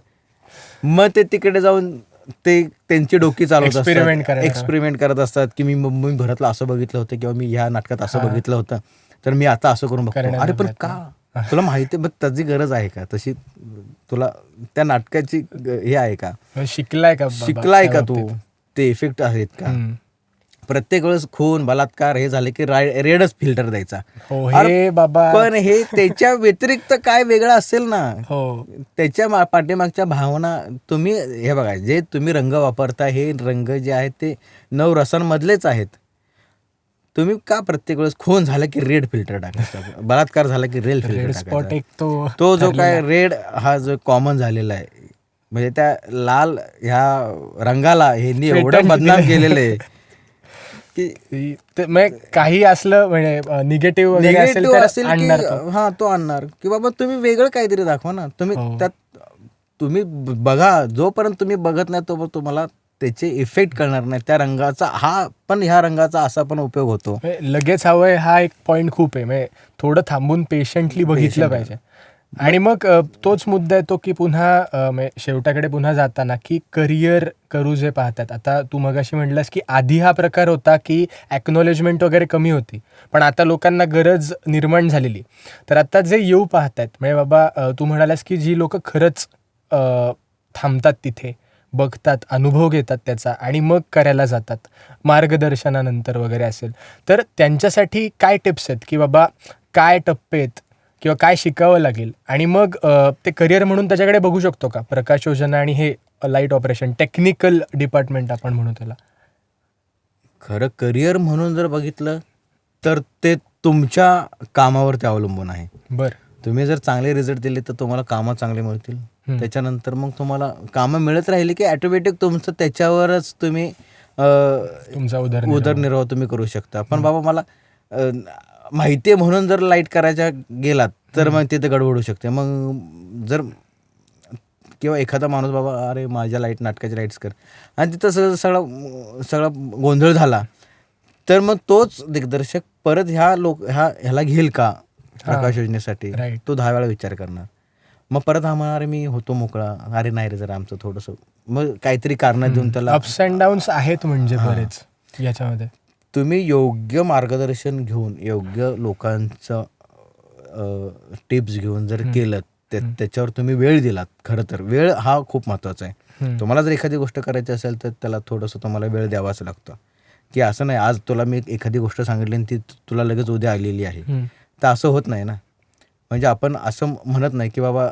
Speaker 1: मग ते तिकडे जाऊन ते त्यांची डोकी चालवत असतात, एक्सपेरिमेंट करत असतात की मी भरतला असं बघितलं होतं, किंवा मी ह्या नाटकात असं बघितलं होतं, तर मी आता असं करून बघतो. अरे पण का, तुला माहिती आहे, त्याची गरज आहे का, तशी तुला त्या नाटकाची हे आहे का, शिकलाय का तू, ते इफेक्ट आहेत का. प्रत्येक वेळेस खून बलात्कार हे झाले की रेडच फिल्टर द्यायचा. पण हे त्याच्या व्यतिरिक्त काय वेगळं असेल ना, त्याच्या पाठीमागच्या भावना. तुम्ही हे बघा, जे तुम्ही रंग वापरता हे रंग जे आहेत ते 9 रसांमधलेच आहेत. तुम्ही का प्रत्येक वेळेस खून झाला की रेड फिल्टर टाकायचा, बलात्कार झाला की रेड फिल्टर टाकायचा. तो जो काय रेड हा जो कॉमन झालेला आहे, म्हणजे त्या लाल ह्या रंगाला हे एवढं बदनाम केलेलं आहे
Speaker 2: की काही असलं म्हणजे निगेटिव्ह असेल
Speaker 1: हा तो आणणार की बाबा तुम्ही वेगळं काहीतरी दाखवा ना. तुम्ही त्यात तुम्ही बघा, जोपर्यंत तुम्ही बघत नाही तोपर्यंत तुम्हाला त्याचे इफेक्ट कळणार नाही. त्या रंगाचा ह्या रंगाचा असा पण उपयोग होतो.
Speaker 2: लगेच हवंय हा एक पॉइंट खूप आहे. म्हणजे थोडं थांबून पेशंटली बघितलं पाहिजे. आणि मग तोच मुद्दा येतो की पुन्हा शेवटाकडे पुन्हा जाताना की करिअर करू जे पाहतात. आता तू मगाशी म्हटलंस की आधी हा प्रकार होता की ॲक्नॉलेजमेंट वगैरे कमी होती, पण आता लोकांना गरज निर्माण झालेली. तर आता जे येऊ पाहतात, म्हणजे बाबा तू म्हणालास की जी लोक खरंच थांबतात तिथे, बघतात, अनुभव घेतात त्याचा आणि मग करायला जातात मार्गदर्शनानंतर वगैरे असेल, तर त्यांच्यासाठी काय टिप्स आहेत की बाबा काय टप्पे आहेत किंवा काय शिकावं लागेल आणि मग ते करिअर म्हणून त्याच्याकडे बघू शकतो का? प्रकाश योजना आणि हे लाईट ऑपरेशन टेक्निकल डिपार्टमेंट आपण म्हणू त्याला.
Speaker 1: खरं करिअर म्हणून जर बघितलं तर ते तुमच्या कामावरती अवलंबून आहे.
Speaker 2: बरं,
Speaker 1: तुम्ही जर चांगले रिझल्ट दिले तर तुम्हाला कामं चांगले मिळतील. त्याच्यानंतर मग तुम्हाला कामं मिळत राहिली की ॲटोमॅटिक तुमचं त्याच्यावरच तुम्ही
Speaker 2: तुमचा
Speaker 1: उदरनिर्वाह तुम्ही करू शकता. पण बाबा मला माहिती आहे म्हणून जर लाईट करायच्या गेलात तर मग तिथे गडबड होऊ शकते. मग जर किंवा एखादा माणूस बाबा अरे माझ्या नाटकाची लाईट्स कर, आणि तिथं सगळा गोंधळ झाला, तर मग तोच दिग्दर्शक परत ह्याला घेईल का प्रकाश योजनेसाठी, तो 10 वेळा विचार करणार. मग परत हा म्हणणार मी होतो मोकळा, अरे नाही रे जरा आमचं थोडंसं, मग काहीतरी कारणं देऊन त्याला.
Speaker 2: अप्स अँड डाऊन्स आहेत म्हणजे बरेच याच्यामध्ये.
Speaker 1: तुम्ही योग्य मार्गदर्शन घेऊन, योग्य लोकांचं टिप्स घेऊन जर केलं, त्याच्यावर तुम्ही वेळ दिलात, खरं तर वेळ हा खूप महत्त्वाचा आहे. तुम्हाला जर एखादी गोष्ट करायची असेल तर त्याला थोडंसं तुम्हाला वेळ द्यावाच लागतं, की असं नाही आज तुला मी एखादी गोष्ट सांगितली आणि ती तुला लगेच उद्या आलेली आहे, तर असं होत नाही ना. म्हणजे आपण असं म्हणत नाही की बाबा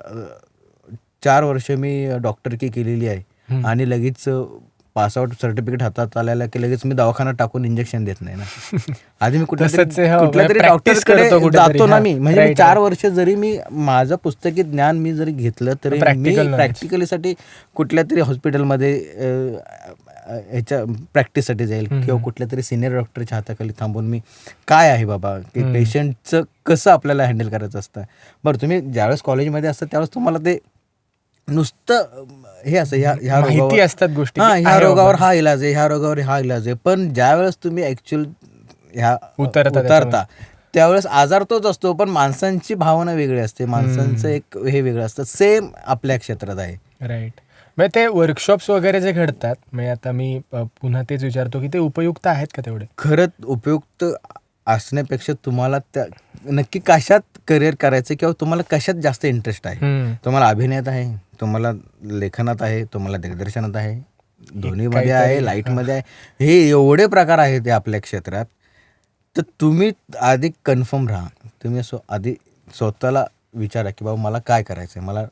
Speaker 1: 4 वर्ष मी डॉक्टरकी केलेली आहे आणि लगेच पासआउट सर्टिफिकेट हातात आल्याला की लगेच मी दवाखाना टाकून इंजेक्शन देत नाही ना. आधी मी कुठल्या तरी डॉक्टरकडे जातो ना मी. म्हणजे मी 4 वर्ष जरी मी माझं पुस्तकी ज्ञान मी जरी घेतलं तरी मी प्रॅक्टिकलीसाठी कुठल्या तरी हॉस्पिटलमध्ये ह्याच्या प्रॅक्टिससाठी जाईल किंवा कुठल्या तरी सिनियर डॉक्टरच्या हाताखाली थांबून मी काय आहे बाबा की पेशंटचं कसं आपल्याला हँडल करायचं असतं. बरं तुम्ही ज्यावेळेस कॉलेजमध्ये असतं त्यावेळेस तुम्हाला ते नुसतं हे असं ह्या
Speaker 2: माहिती असतात गोष्टी,
Speaker 1: ह्या रोगावर हा इलाज आहे, ह्या रोगावर हा इलाज आहे, पण ज्यावेळेस तुम्ही ॲक्च्युअल ह्या उतरता त्यावेळेस आजार तोच असतो, पण माणसांची भावना वेगळी असते, माणसांचं एक हे वेगळं असतं. सेम आपल्या क्षेत्रात आहे.
Speaker 2: राईट. म्हणजे ते वर्कशॉप्स वगैरे जे घडतात, म्हणजे आता मी पुन्हा तेच विचारतो की ते उपयुक्त आहेत का तेवढे?
Speaker 1: खरंच उपयुक्त असण्यापेक्षा तुम्हाला त्या नक्की कशात करिअर करायचं किंवा तुम्हाला कशात जास्त इंटरेस्ट आहे. तुम्हाला अभिनयात आहे, तुम्हाला लेखनात आहे, तुम्हाला दिग्दर्शनात आहे, दोन्हीमध्ये आहे, लाईटमध्ये आहे, हे एवढे प्रकार आहेत ते आपल्या क्षेत्रात. तर तुम्ही आधी कन्फर्म राहा. तुम्ही असं आधी स्वतःला विचारा की बाबा मला काय करायचं आहे, मला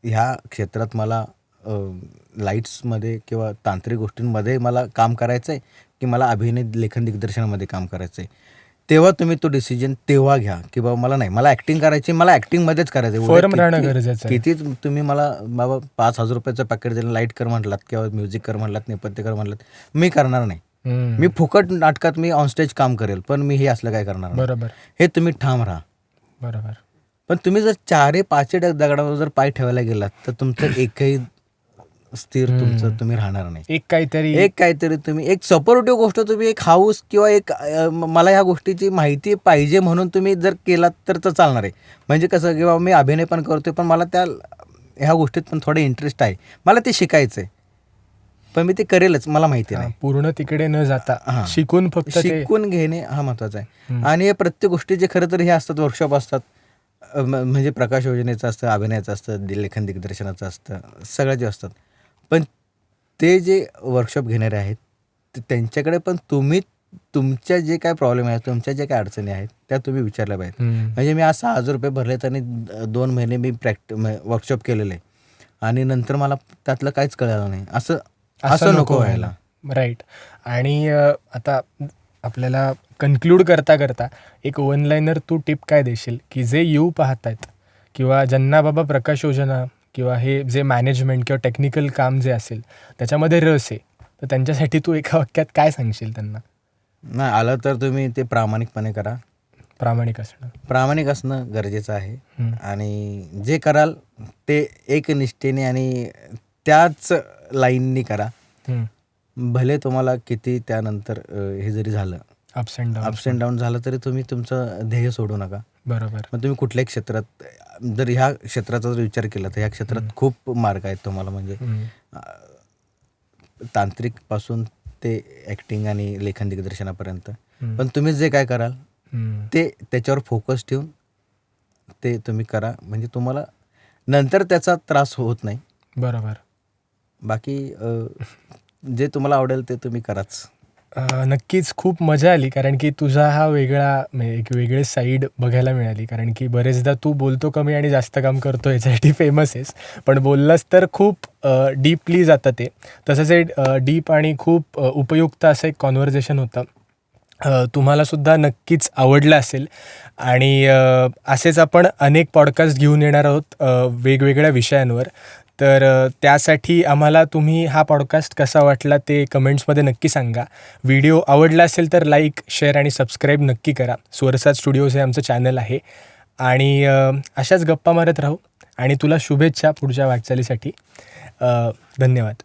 Speaker 1: ह्या क्षेत्रात मला लाईट्समध्ये किंवा तांत्रिक गोष्टींमध्ये मला काम करायचं आहे की मला अभिनय लेखन दिग्दर्शनामध्ये काम करायचं आहे. तेव्हा तुम्ही तो डिसिजन तेव्हा घ्या की बाबा मला नाही, मला ॲक्टिंग करायची, मला ॲक्टिंगमध्येच करायचं आहे. किती तुम्ही मला बाबा 5,000 रुपयाचं पॅकेट दिलं, लाईट कर म्हटलात किंवा म्युझिक कर म्हटलात, नेपथ्य कर म्हटलात, मी करणार नाही. मी फुकट नाटकात मी ऑनस्टेज काम करेल, पण मी हे असलं काय करणार.
Speaker 2: बरोबर.
Speaker 1: हे तुम्ही ठाम राहा.
Speaker 2: बरोबर.
Speaker 1: पण तुम्ही जर 4-5 दगडावर जर पाय ठेवायला गेलात तर तुमचं एकही स्थिर तुमचं तुम्ही राहणार नाही. एक काहीतरी तुम्ही एक सपोर्टिव्ह गोष्ट, तुम्ही एक हाऊस किंवा एक मला ह्या गोष्टीची माहिती पाहिजे म्हणून तुम्ही जर केलात तर चालणार आहे. म्हणजे कसं की बाबा मी अभिनय पण करतोय पण मला ह्या गोष्टीत पण थोडं इंटरेस्ट आहे, मला ते शिकायचं आहे, पण मी ते करेलच, मला माहिती नाही.
Speaker 2: पूर्ण तिकडे न जाता शिकून फक्त
Speaker 1: शिकून घेणे हा महत्त्वाचा आहे. आणि या प्रत्येक गोष्टीचे खरं तर हे असतात, वर्कशॉप असतात, म्हणजे प्रकाश योजनेचं असतं, अभिनयाचं असतं, लेखन दिग्दर्शनाचं असतं, सगळ्याच जे असतात. पण ते जे वर्कशॉप घेणारे आहेत त्यांच्याकडे पण तुम्ही तुमच्या जे काय प्रॉब्लेम आहेत, तुमच्या जे काय अडचणी आहेत त्या तुम्ही विचारल्या पाहिजेत. म्हणजे मी आज 6,000 रुपये भरलेत आणि 2 महिने मी वर्कशॉप केलेलं आहे आणि नंतर मला त्यातलं काहीच कळलं नाही, असं नको व्हायला.
Speaker 2: राईट. आणि आता आपल्याला कन्क्लूड करता करता एक वन लाईनर तू टिप काय देशील की जे यू पाहत आहेत किंवा ज्यांना बाबा प्रकाश योजना किंवा हे जे मॅनेजमेंट किंवा टेक्निकल काम जे असेल त्याच्यामध्ये रस आहे, तर त्यांच्यासाठी तू एका वाक्यात काय सांगशील त्यांना?
Speaker 1: नाही आलं तर तुम्ही ते प्रामाणिकपणे करा. प्रामाणिक असणं गरजेचं आहे. आणि जे कराल ते एकनिष्ठेने आणि त्याच लाईननी करा. भले तुम्हाला किती त्यानंतर हे जरी झालं, अप्स अँड डाऊन झालं तरी तुम्ही तुमचं ध्येय सोडू नका.
Speaker 2: बरोबर.
Speaker 1: मग तुम्ही कुठल्याही क्षेत्रात जर ह्या क्षेत्राचा जर विचार केला तर ह्या क्षेत्रात खूप मार्ग आहेत तुम्हाला. म्हणजे तांत्रिकपासून ते ॲक्टिंग आणि लेखन दिग्दर्शनापर्यंत. पण तुम्ही जे काय कराल ते त्याच्यावर फोकस ठेवून ते तुम्ही करा, म्हणजे तुम्हाला नंतर त्याचा त्रास होत नाही.
Speaker 2: बरोबर.
Speaker 1: बाकी जे तुम्हाला आवडेल ते तुम्ही कराच.
Speaker 2: नक्कीच खूप मजा आली, कारण की तुझा हा वेगळा म्हणजे एक वेगळे साईड बघायला मिळाली. कारण की बरेचदा तू बोलतो कमी आणि जास्त काम करतो याच्यासाठी फेमस आहेस, पण बोललास तर खूप डीपली जातं ते. तसंच हे डीप आणि खूप उपयुक्त असं एक कॉन्व्हर्सेशन होतं. तुम्हालासुद्धा नक्कीच आवडलं असेल आणि असेच आपण अनेक पॉडकास्ट घेऊन येणार आहोत वेगवेगळ्या विषयांवर. तर त्यासाठी आम्हाला तुम्ही हा पॉडकास्ट कसा वाटला ते कमेंट्समध्ये नक्की सांगा. व्हिडिओ आवडला असेल तर लाईक, शेअर आणि सबस्क्राईब नक्की करा. स्वरसाज स्टुडिओज हे आमचं चॅनल आहे आणि अशाच गप्पा मारत राहू आणि तुला शुभेच्छा पुढच्या वाटचालीसाठी. धन्यवाद.